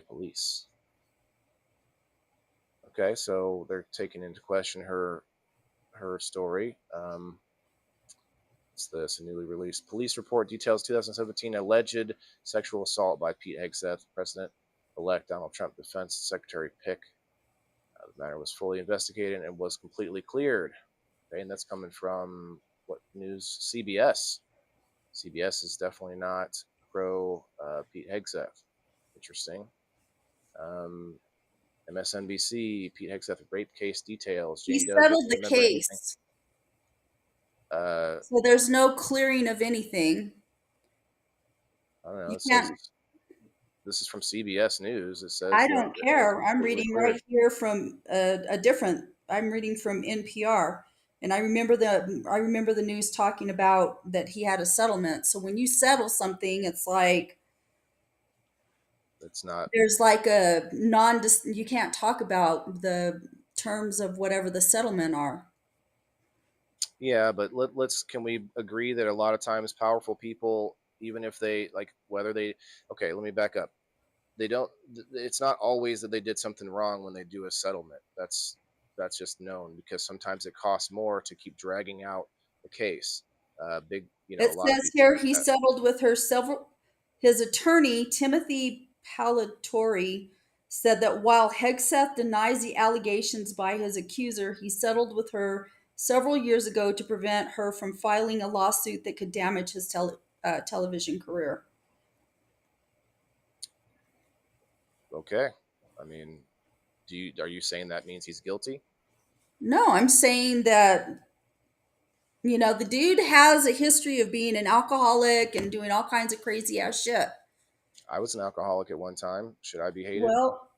police. Okay, so they're taking into question her story. It's this newly released police report details 2017 alleged sexual assault by Pete Hegseth, President-elect Donald Trump Defense Secretary Pick. The matter was fully investigated and was completely cleared. Okay, and that's coming from what news? CBS. CBS is definitely not pro Pete Hegseth. Interesting. MSNBC, Pete Hegseth rape case details. He Jane Doe settled doesn't the remember anything. case. So there's no clearing of anything. I don't know. You It can't. says this is from CBS News. It says I that don't it was care. I'm completely reading cleared. right here from a different. I'm reading from NPR, and I remember the news talking about that he had a settlement. So when you settle something, it's like It's not. there's like a non. You can't talk about the terms of whatever the settlement are. Yeah, but let's can we agree that a lot of times powerful people, even if they like whether they okay, let me back up. They don't. It's not always that they did something wrong when they do a settlement. That's just known because sometimes it costs more to keep dragging out the case. Big, a It lot of says people here do he that. settled with her several. His attorney, Timothy Palatori, said that while Hegseth denies the allegations by his accuser, he settled with her several years ago to prevent her from filing a lawsuit that could damage his television career. Okay, I mean, are you saying that means he's guilty? No, I'm saying that, the dude has a history of being an alcoholic and doing all kinds of crazy ass shit. I was an alcoholic at one time. Should I be hated? Well,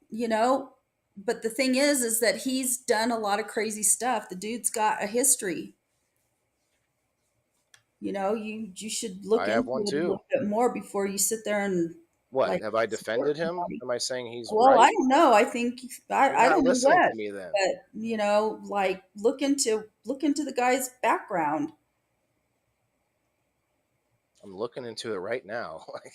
but the thing is that he's done a lot of crazy stuff. The dude's got a history. You should look I have into one it a too. little bit more before you sit there and What like have I support defended him? somebody. Am I saying he's Well, I right? don't know. I think You're I not don't know listening what, to me then. but like look into the guy's background. I'm looking into it right now. Like,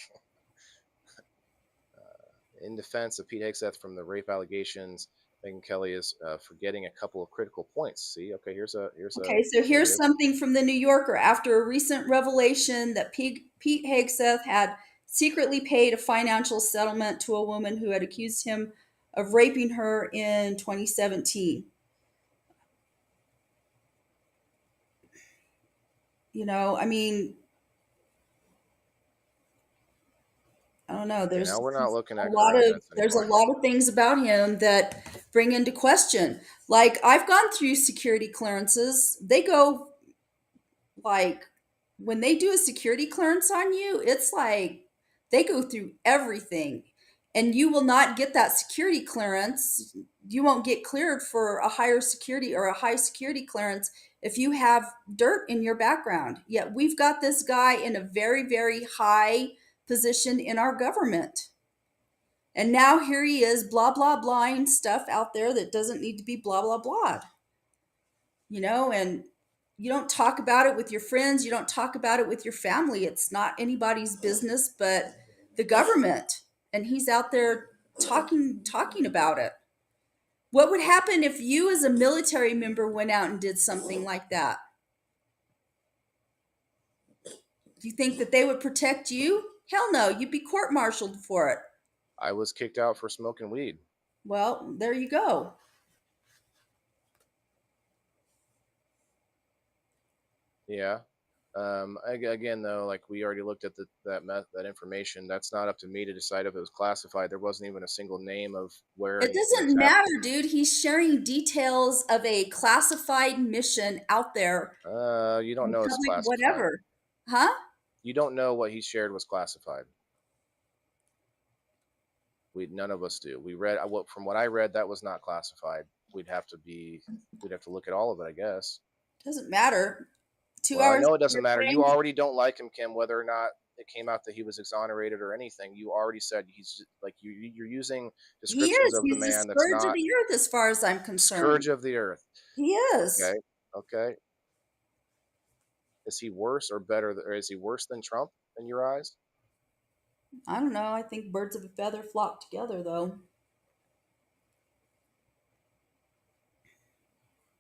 in defense of Pete Hegseth from the rape allegations, Megyn Kelly is forgetting a couple of critical points. See, okay, here's a Okay, so here it here's is. something from the New Yorker. After a recent revelation that Pete Hegseth had secretly paid a financial settlement to a woman who had accused him of raping her in 2017. I mean, I don't know. Okay, now we're not looking at current events There's a anymore. lot of things about him that bring into question. Like I've gone through security clearances. They go like when they do a security clearance on you, it's like they go through everything. And you will not get that security clearance. You won't get cleared for a higher security or a high security clearance if you have dirt in your background. Yet we've got this guy in a very, very high position in our government. And now here he is, blah, blah, blahing stuff out there that doesn't need to be blah, blah, blah. And you don't talk about it with your friends. You don't talk about it with your family. It's not anybody's business but the government. And he's out there talking about it. What would happen if you, as a military member, went out and did something like that? Do you think that they would protect you? Hell no, you'd be court martialed for it. I was kicked out for smoking weed. Well, there you go. Yeah. Again, though, like we already looked at that information. That's not up to me to decide if it was classified. There wasn't even a single name of where It anything was doesn't matter, happening. dude. He's sharing details of a classified mission out there You don't in know it's public, classified. whatever. Huh? You don't know what he shared was classified. None of us do. We read from what I read, that was not classified. We'd have to look at all of it, I guess. Doesn't matter. 2 Well, I hours know it of doesn't your matter. You brain. already don't like him, Kim, whether or not it came out that he was exonerated or anything. You already said he's like you're using He descriptions is. of the He's the man that's scourge of not the earth, as far as I'm scourge concerned. of the earth. He is. Okay. Okay. Is he worse or better? Or is he worse than Trump in your eyes? I don't know. I think birds of a feather flock together, though.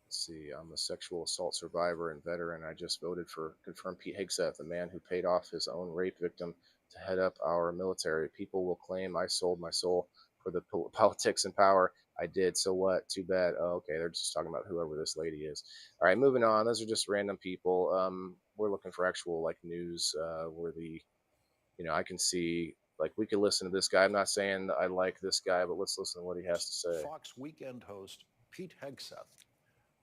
Let's see. I'm a sexual assault survivor and veteran. I just voted for confirmed Pete Hegseth, the man who paid off his own rape victim to head up our military. People will claim I sold my soul for the politics and power. I did. So what? Too bad. Oh, okay. They're just talking about whoever this lady is. All right, moving on. Those are just random people. We're looking for actual like news worthy. I can see like we could listen to this guy. I'm not saying I like this guy, but let's listen to what he has to say. Fox Weekend host Pete Hegseth.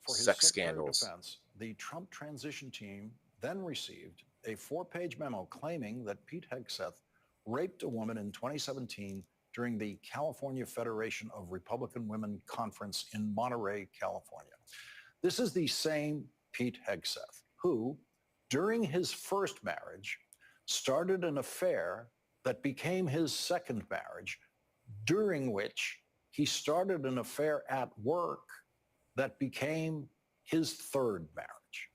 For his Sex Secretary scandals. of Defense, the Trump transition team then received a 4-page memo claiming that Pete Hegseth raped a woman in 2017 during the California Federation of Republican Women Conference in Monterey, California. This is the same Pete Hegseth who, during his first marriage, started an affair that became his second marriage, during which he started an affair at work that became his third marriage.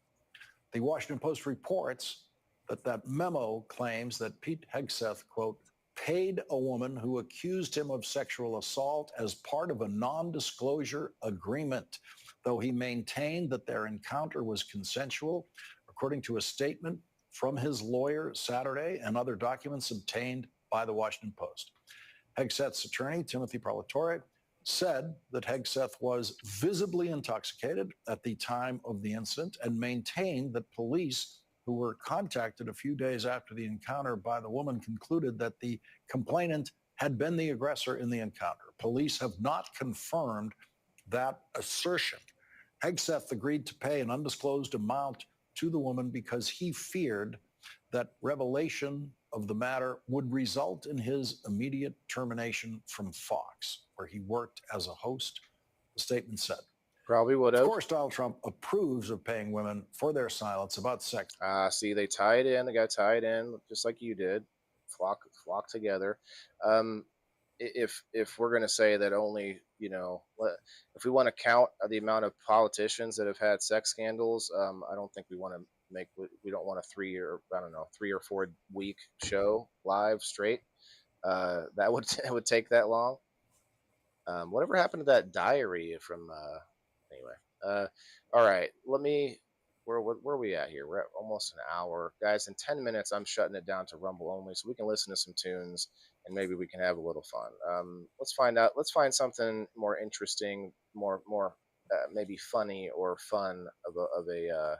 The Washington Post reports that memo claims that Pete Hegseth, quote, paid a woman who accused him of sexual assault as part of a non-disclosure agreement, though he maintained that their encounter was consensual, according to a statement from his lawyer Saturday and other documents obtained by the Washington Post. Hegseth's attorney, Timothy Parlatore, said that Hegseth was visibly intoxicated at the time of the incident and maintained that police who were contacted a few days after the encounter by the woman concluded that the complainant had been the aggressor in the encounter. Police have not confirmed that assertion. Hegseth agreed to pay an undisclosed amount to the woman because he feared that revelation of the matter would result in his immediate termination from Fox, where he worked as a host, the statement said. Probably would have. Of course, Donald Trump approves of paying women for their silence about sex. See, they tie it in. They got tied in just like you did. Flock together. If we're going to say that only, if we want to count the amount of politicians that have had sex scandals, I don't think we don't want a 3 or 4 week show live straight. That would it would take that long. Whatever happened to that diary from anyway. All right, where are we at here? We're at almost an hour, guys. In 10 minutes I'm shutting it down to Rumble only so we can listen to some tunes and maybe we can have a little fun. Let's find something more interesting, more maybe funny or fun of a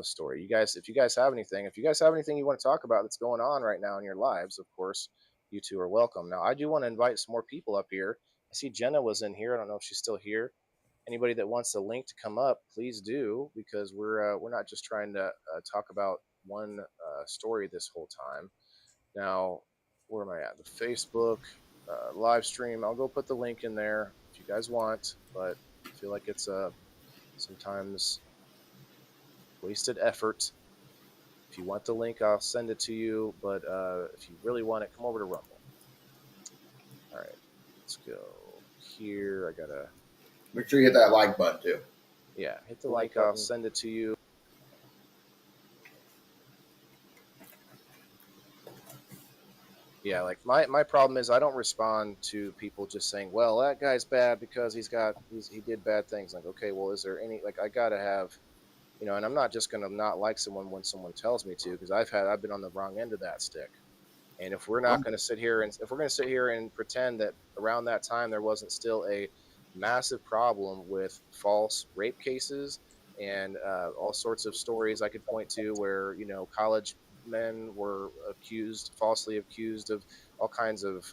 story. If you guys have anything you want to talk about that's going on right now in your lives, of course you two are welcome. Now I do want to invite some more people up here. I see Jenna was in here. I don't know if she's still here. Anybody that wants a link to come up, please do, because we're not just trying to talk about one story this whole time. Now, where am I at? The Facebook live stream. I'll go put the link in there if you guys want, but I feel like it's sometimes wasted effort. If you want the link, I'll send it to you, but if you really want it, come over to Rumble. All right, let's go here. I gotta make sure you hit that like button too. Yeah, hit the like. I'll send it to you. Yeah, like my problem is I don't respond to people just saying, "Well, that guy's bad because he did bad things." Like, okay, well, is there any, like, I gotta have, and I'm not just gonna not like someone when someone tells me to, because I've been on the wrong end of that stick. And if we're not Um, going to sit here and if we're going to sit here and pretend that around that time there wasn't still a massive problem with false rape cases and all sorts of stories I could point to where college men were falsely accused of all kinds of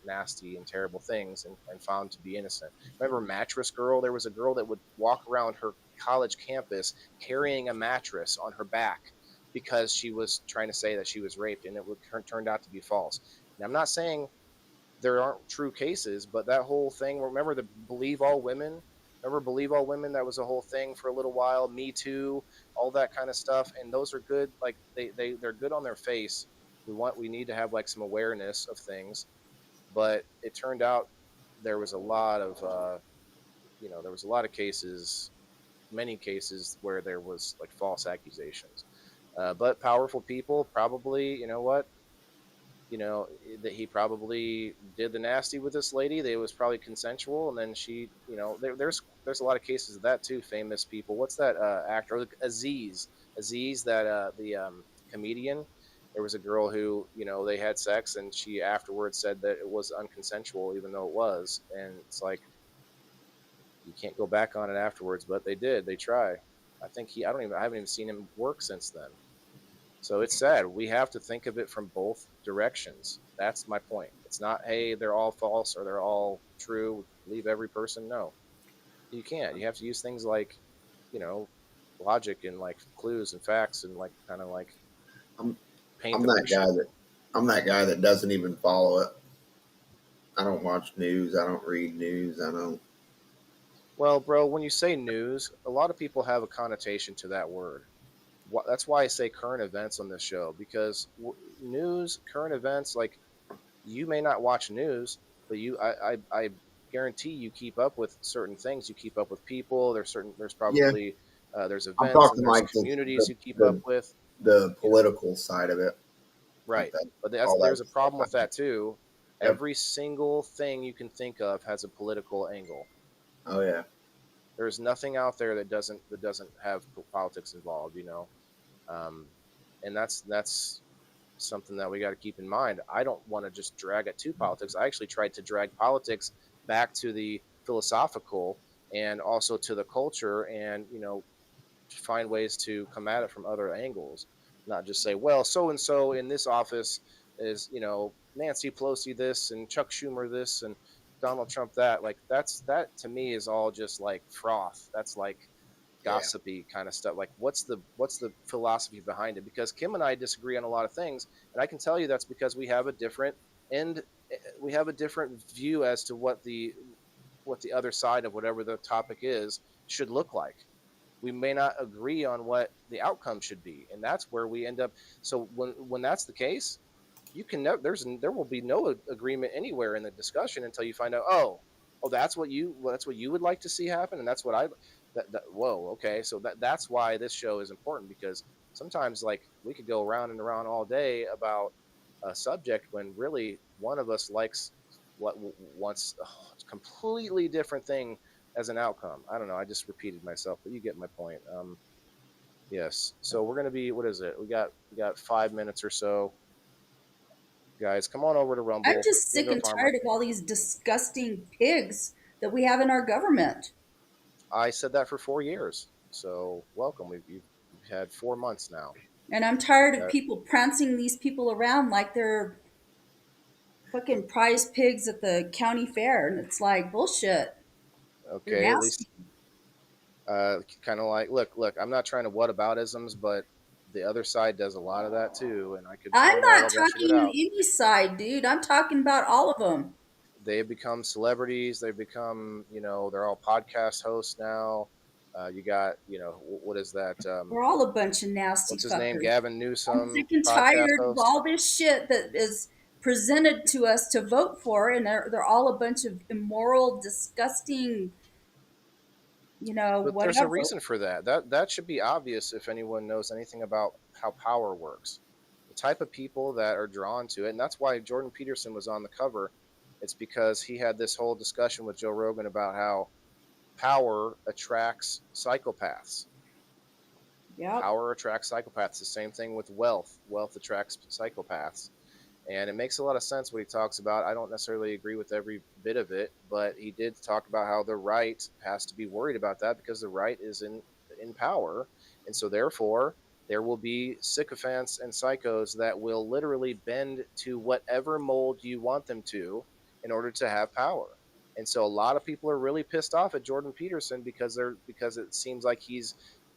nasty and terrible things and found to be innocent. Remember Mattress Girl? There was a girl that would walk around her college campus carrying a mattress on her back because she was trying to say that she was raped, and it turned out to be false. And I'm not saying there aren't true cases, but that whole thing, remember the Believe All Women? Remember Believe All Women? That was a whole thing for a little while. Me Too, all that kind of stuff. And those are good. Like they're good on their face. We need to have like some awareness of things. But it turned out there was a lot of, there was a lot of cases, many cases where there was like false accusations. But powerful people probably, you know what, that he probably did the nasty with this lady. They was probably consensual, and then she, there's a lot of cases of that too. Famous people. What's that actor? Aziz, that the comedian. There was a girl who, they had sex, and she afterwards said that it was unconsensual, even though it was. And it's like you can't go back on it afterwards, but they did. They try. I haven't even seen him work since then. So it's sad. We have to think of it from both directions. That's my point. It's not, hey, they're all false or they're all true. Believe every person. No, you can't. You have to use things like, you know, logic and like clues and facts and like kind of like I'm paint I'm the that guy picture. that I'm that guy that doesn't even follow it. I don't watch news. I don't read news. I don't. Well, bro, when you say news, a lot of people have a connotation to that word. That's why I say current events on this show, because news, current events, like you may not watch news, but I guarantee you keep up with certain things. You keep up with people. There's Yeah, probably there's I'm events and talking there's like communities you keep up the with. the You know, political side of it, like right? that. But All that there's a stuff. problem with that too. Yep. Every single thing you can think of has a political angle. Oh yeah. There's nothing out there that doesn't have politics involved. Um, and that's something that we got to keep in mind. I don't want to just drag it to politics. I actually tried to drag politics back to the philosophical and also to the culture, and find ways to come at it from other angles, not just say, well, so and so in this office is, Nancy Pelosi this and Chuck Schumer this and Donald Trump that. Like that to me is all just like froth. That's like Yeah. gossipy kind of stuff. Like what's the philosophy behind it? Because Kim and I disagree on a lot of things, and I can tell you that's because and we have a different view as to what the other side of whatever the topic is should look like. We may not agree on what the outcome should be, and that's where we end up. So when that's the case, you can there will be no agreement anywhere in the discussion until you find out, oh, that's what you would like to see happen, and that's what I whoa, okay. So that's why this show is important, because sometimes like we could go around and around all day about a subject when really one of us likes what wants a completely different thing as an outcome. I don't know. I just repeated myself, but you get my point. Yes. So we're gonna be. What is it? We got 5 minutes or so, guys. Come on over to I'm Rumble. just sick Bingo and Farmer. tired of all these disgusting pigs that we have in our government. I said that for 4 years. So welcome. You've had 4 months now. And I'm tired of Uh, people prancing these people around like they're fucking prize pigs at the county fair. And it's like, bullshit. They're okay. At nasty. least kind of like look. I'm not trying to whataboutisms, but the other side does a lot of that too, and I could I'm point it out not a bunch of it talking out. any side, dude. I'm talking about all of them. They have become celebrities. They've become, they're all podcast hosts now. You got, what is that? We're all a bunch of nasty What's his name? fuckers. Gavin I'm Newsom, sick and podcast tired of host. all this shit that is presented to us to vote for, and they're all a bunch of immoral, disgusting, But there's a whatever. reason for that. That should be obvious if anyone knows anything about how power works. the type of people that are drawn to it, and that's why Jordan Peterson was on the cover. It's because he had this whole discussion with Joe Rogan about how power attracts psychopaths. Yep. Power attracts psychopaths. The same thing with wealth. Wealth attracts psychopaths. And it makes a lot of sense what he talks about. I don't necessarily agree with every bit of it, but he did talk about how the right has to be worried about that because the right is in power. And so therefore there will be sycophants and psychos that will literally bend to whatever mold you want them to in order to have power. And so a lot of people are really pissed off at Jordan Peterson because it seems like he's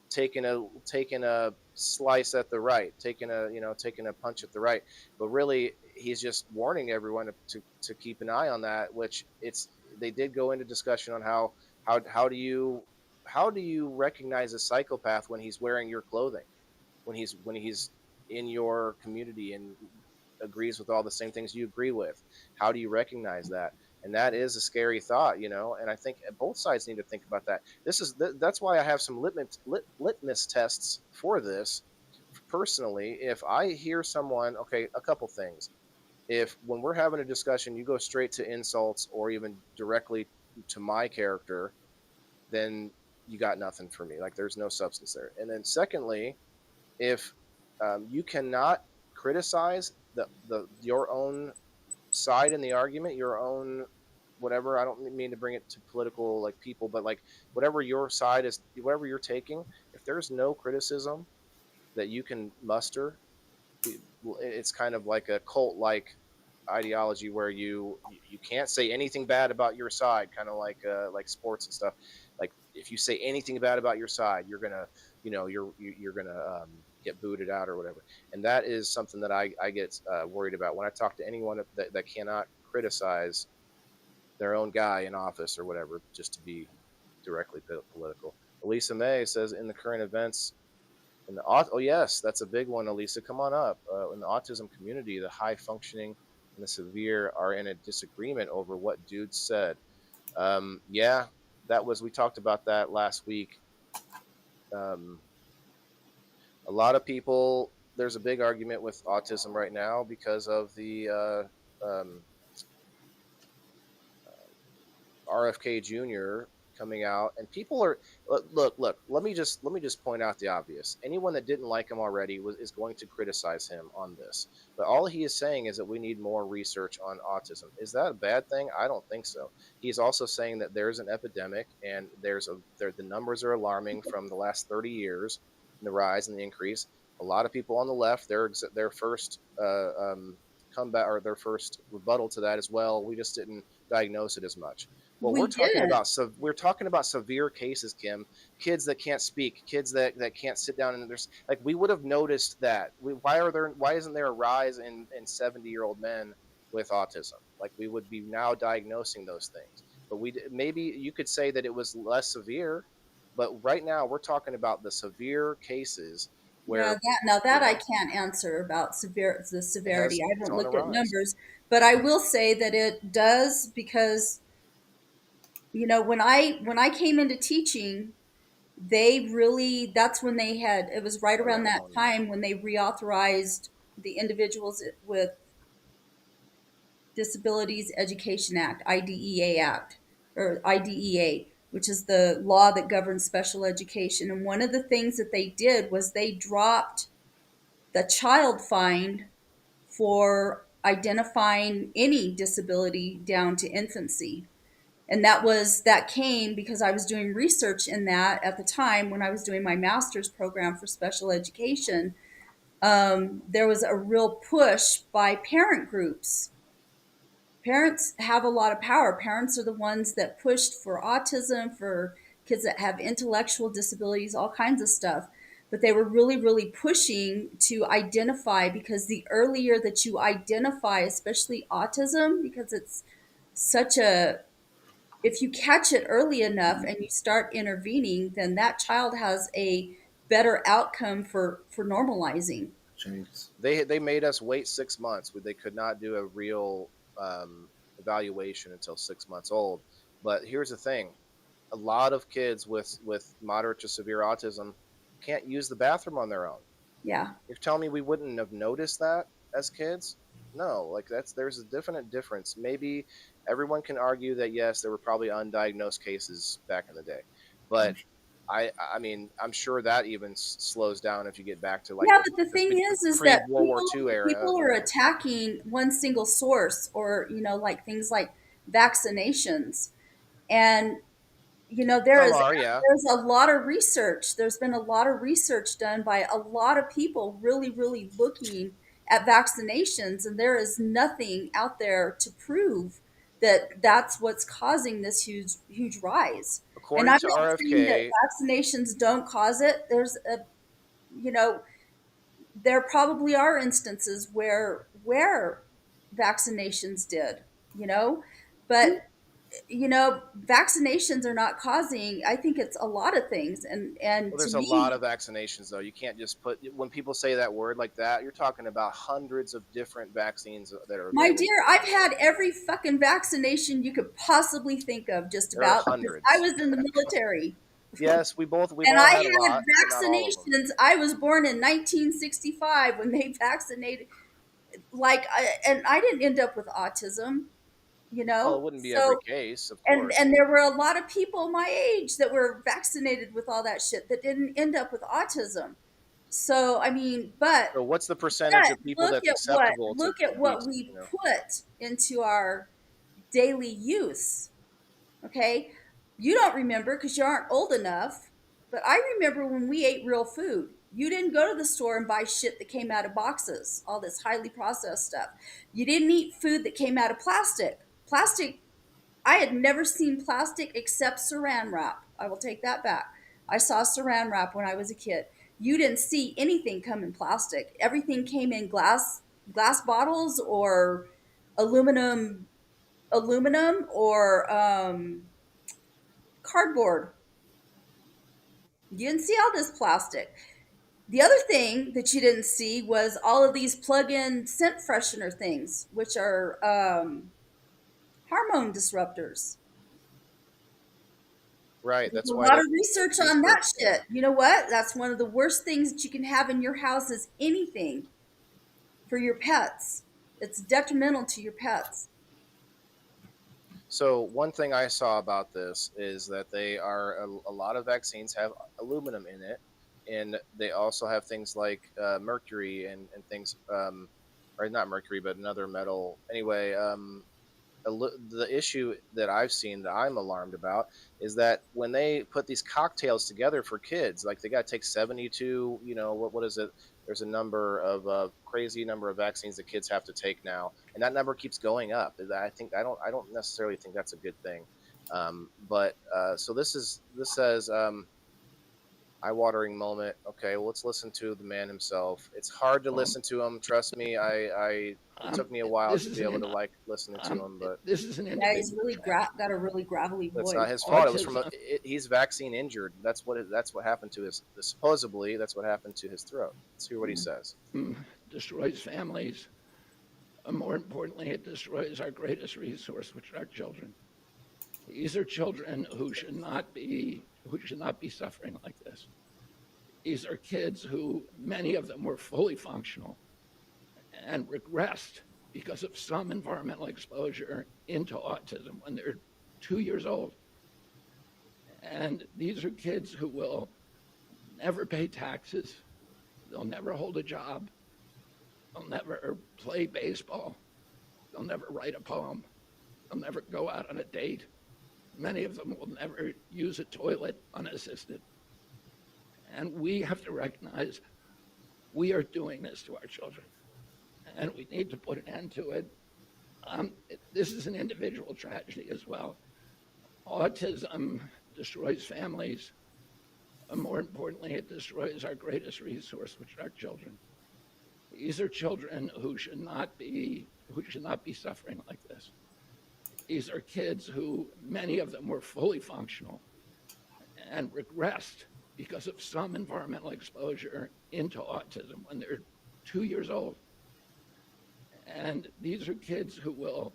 taking a slice at the right, taking a punch at the right. But really, he's just warning everyone to keep an eye on that. Which they did go into discussion on how do you recognize a psychopath when he's wearing your clothing, when he's in your community and agrees with all the same things you agree with. How do you recognize that? And that is a scary thought, and I think both sides need to think about that. That's why I have some litmus tests for this. Personally, if I hear someone, okay, a couple things. If when we're having a discussion you go straight to insults or even directly to my character, then you got nothing for me. Like, there's no substance there. And then secondly, if you cannot criticize your own side in the argument, your own whatever. I don't mean to bring it to political like people, but like whatever your side is, whatever you're taking, if there's no criticism that you can muster, it's kind of like a cult like ideology where you can't say anything bad about your side, kind of like sports and stuff. Like, if you say anything bad about your side, you're gonna you're gonna get booted out or whatever. And that is something that I get worried about when I talk to anyone that cannot criticize their own guy in office or whatever, just to be directly political. Elisa May says, in the current events in the oh yes, that's a big one. Elisa, come on up. In the autism community, the high functioning and the severe are in a disagreement over what dude said. Yeah, we talked about that last week. A lot of people, there's a big argument with autism right now because of the RFK Jr. coming out, and people are look. Let me just point out the obvious. Anyone that didn't like him already is going to criticize him on this. But all he is saying is that we need more research on autism. Is that a bad thing? I don't think so. He's also saying that there's an epidemic, and the numbers are alarming from the last 30 years, the rise and the increase. A lot of people on the left, their first comeback or their first rebuttal to that as well. We just didn't diagnose it as much. Well, We didn't. we're talking about severe cases, Kim. Kids that can't speak, kids that can't sit down, and there's like we would have noticed that. Why isn't there a rise in 70-year-old men with autism? Like, we would be now diagnosing those things. But maybe you could say that it was less severe, but right now we're talking about the severe cases Yeah, where that you I know can't answer about the severity. I it's haven't on a looked at rise. numbers, but I will say that it does because when I came into teaching, they really that's when they had it was right Oh yeah, around I'm that on you. time when they reauthorized the Individuals with Disabilities Education Act, IDEA Act, or IDEA, which is the law that governs special education. And one of the things that they did was they dropped the child find for identifying any disability down to infancy. And that came because I was doing research in that at the time when I was doing my master's program for special education. There was a real push by parent groups. Parents have a lot of power. Parents are the ones that pushed for autism, for kids that have intellectual disabilities, all kinds of stuff. But they were really, really pushing to identify, because the earlier that you identify, especially autism, because it's such a, if you catch it early enough and you start intervening, then that child has a better outcome for normalizing. Jinx. They made us wait 6 months. They could not do a real evaluation until 6 months old. But here's the thing: a lot of kids with moderate to severe autism can't use the bathroom on their own. Yeah. You're telling me we wouldn't have noticed that as kids? No, like there's a definite difference. Maybe everyone can argue that yes, there were probably undiagnosed cases back in the day, but I mean, I'm sure that even slows down if you get back to like Yeah, but the the thing is pre that World War II era. people are attacking one single source, or like things like vaccinations, and Some are, yeah. there's a lot of research. There's been a lot of research done by a lot of people really, really looking at vaccinations, and there is nothing out there to prove that that's what's causing this huge, huge rise. And According I'm to not saying that RFK, vaccinations don't cause it. You know, there probably are instances where vaccinations did, but vaccinations are not causing. I think it's a lot of things, and well, to there's a lot me, of vaccinations though. You can't just put when people say that word like that, you're talking about hundreds of different vaccines that are my available dear, to I've people. had every fucking vaccination you could possibly think of, just There are about, because I hundreds. was in the military. Yes, we've And all I had a had lot, but not all of them. vaccinations. I was born in 1965 when they vaccinated. And I didn't end up with autism, Well, it wouldn't be every So, case, of and course. there were a lot of people my age that were vaccinated with all that shit that didn't end up with autism. So, I mean, So what's the percentage but of people that's acceptable look to at be, what we you know? put into our daily use. Okay, you don't remember because you aren't old enough, but I remember when we ate real food. You didn't go to the store and buy shit that came out of boxes, all this highly processed stuff. You didn't eat food that came out of plastic. I had never seen plastic except saran wrap. I will take that back. I saw saran wrap when I was a kid. You didn't see anything come in plastic. Everything came in glass bottles, or aluminum or cardboard. You didn't see all this plastic. The other thing that you didn't see was all of these plug-in scent freshener things, which are hormone disruptors. Right. There's That's a why lot of they research on that research. Yeah. shit. You know what? That's one of the worst things that you can have in your house, is anything for your pets. It's detrimental to your pets. So one thing I saw about this is that they are a lot of vaccines have aluminum in it, and they also have things like mercury and things, or not mercury, but another metal. Anyway, the issue that I've seen that I'm alarmed about is that when they put these cocktails together for kids, like they got to take 72, what is it? There's a number of crazy number of vaccines that kids have to take now, and that number keeps going up. I don't necessarily think that's a good thing. But so this says eye-watering moment. Okay, well, let's listen to the man himself. It's hard to listen to him. Trust me. It took me a while to be able to like listening to him, but This is an Yeah, he's individual really tragedy. got a really gravelly that's voice. not his fault. It was Autism. he's vaccine injured. That's what happened to his, supposedly that's what happened to his throat. Let's hear what he says. Destroys families. And more importantly, it destroys our greatest resource, which are our children. These are children who should not be suffering like this. These are kids who, many of them, were fully functional and regressed because of some environmental exposure into autism when they're 2 years old. And these are kids who will never pay taxes. They'll never hold a job. They'll never play baseball. They'll never write a poem. They'll never go out on a date. Many of them will never use a toilet unassisted. And we have to recognize we are doing this to our children, and we need to put an end to it. This is an individual tragedy as well. Autism destroys families, and more importantly, it destroys our greatest resource, which are our children. These are children who should not be suffering like this. These are kids who, many of them, were fully functional and regressed because of some environmental exposure into autism when they're 2 years old. And these are kids who will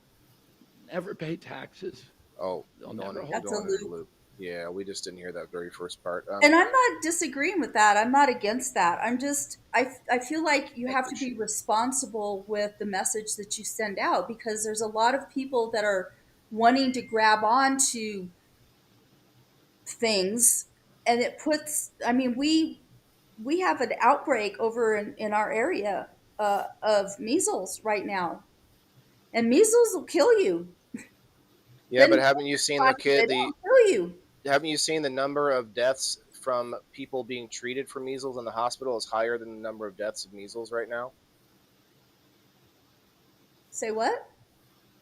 never pay taxes. Oh, They'll going never in, hold That's a going in the loop. loop. Yeah, we just didn't hear that very first part. And I'm not disagreeing with that. I'm not against that. I feel like you I have to be appreciate it. responsible with the message that you send out, because there's a lot of people that are wanting to grab on to things, and it puts, I mean, we have an outbreak over in our area of measles right now, and measles will kill you. Yeah, but Then haven't you seen the they kid? The don't kill you. haven't you seen the number of deaths from people being treated for measles in the hospital is higher than the number of deaths of measles right now? Say what?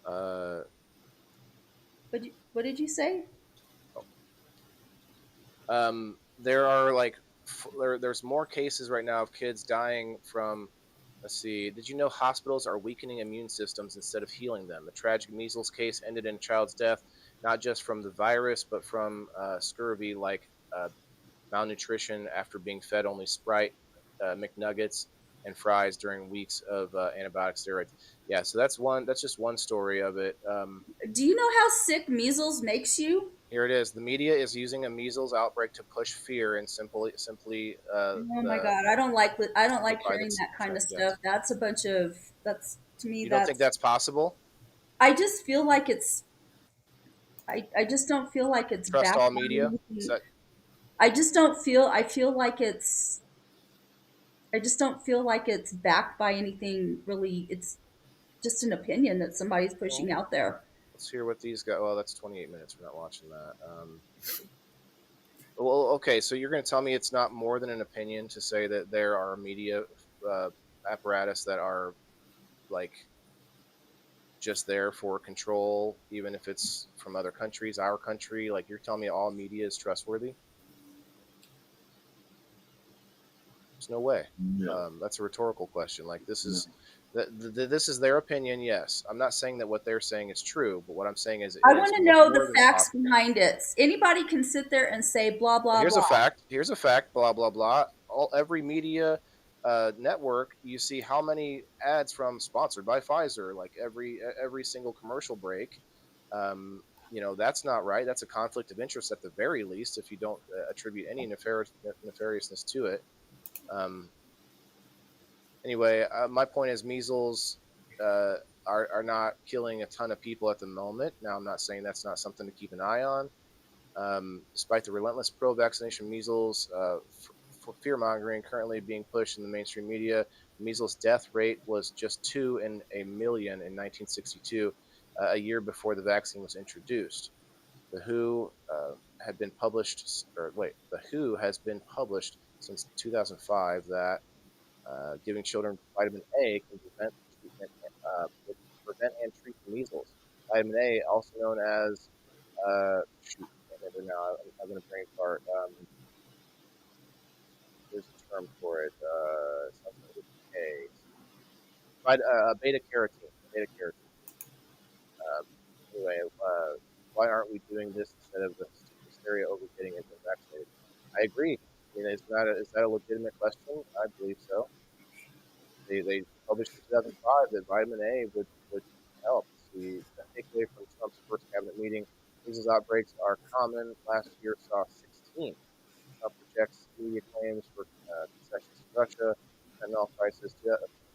Uh, What did you say? there are like there's more cases right now of kids dying from. Let's see. Did you know hospitals are weakening immune systems instead of healing them? A tragic measles case ended in a child's death, not just from the virus, but from scurvy, like malnutrition after being fed only Sprite, McNuggets, and fries during weeks of antibiotic steroids. Yeah, so that's one. That's just one story of it. Do you know how sick measles makes you? Here it is. The media is using a measles outbreak to push fear and simply Oh my God, I don't like amplify the hearing that kind of trend. stuff. Yes. That's a bunch of that's to me You don't think that's that's possible? I just feel like it's I just don't feel like it's Trust backed all by media. Is anything. that I feel like it's I just don't feel like it's backed by anything really. It's just an opinion that somebody's pushing well? out there. Let's hear what these guys. Well, that's 28 minutes. We're not watching that. Well, okay. So you're going to tell me it's not more than an opinion to say that there are media uh, apparatus that are like just there for control, even if it's from other countries, our country. Like you're telling me all media is trustworthy? There's no way. No. That's a rhetorical question. Like No. this is their opinion. Yes, I'm not saying that what they're saying is true, but what I'm saying is it I is want to know more the than facts possible. behind it. Anybody can sit there and say blah blah Here's a blah. fact. Here's a fact. Blah blah blah. Every media network, you see how many ads from sponsored by Pfizer. Like every single commercial break. That's not right. That's a conflict of interest at the very least. If you don't attribute any nefariousness to it. Um, anyway, my point is measles uh, are not killing a ton of people at the moment. Now, I'm not saying that's not something to keep an eye on. Despite the relentless pro-vaccination measles fear mongering currently being pushed in the mainstream media, the measles death rate was just 2 in a million in 1962, a year before the vaccine was introduced. The WHO had been published, or wait, the WHO has been published since 2005 that giving children vitamin A can prevent and treat the measles. Vitamin A, also known as shoot, I can't remember now. I'm having a brain fart. There's a term for it. Something with A. But beta carotene. Beta carotene. Um, anyway, why aren't we doing this instead of the hysteria over getting vaccinated? I agree. I mean, is that a legitimate question? I believe so. They published in 2005 that vitamin A would help. See, a takeaway from Trump's first cabinet meeting, measles outbreaks are common. Last year saw 16. Trump rejects media claims for concessions to Russia, fentanyl crisis,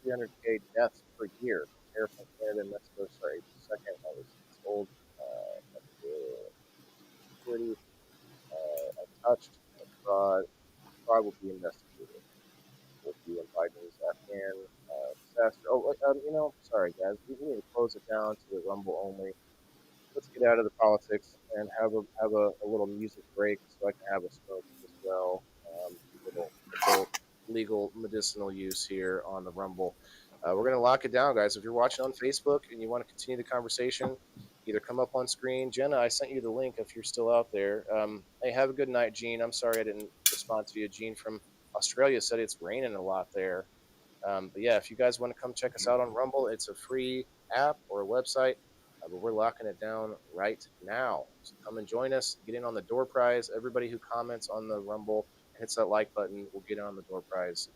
300K deaths per year. Tariffs on Canada and Mexico start April 2nd. That was old security untouched. Fraud. Fraud will be investigated. Will be when Biden's Afghan disaster. Oh, sorry guys, we need to close it down to the Rumble only. Let's get out of the politics and have a little music break so I can have a smoke as well. Little adult legal medicinal use here on the Rumble. We're gonna lock it down, guys. If you're watching on Facebook and you want to continue the conversation, either come up on screen. Jenna, I sent you the link if you're still out there. Hey, have a good night, Gene. I'm sorry I didn't respond to you. Gene from Australia said it's raining a lot there. But yeah, if you guys want to come check us out on Rumble, it's a free app or a website. But we're locking it down right now. So come and join us. Get in on the door prize. Everybody who comments on the Rumble hits that like button will get in on the door prize.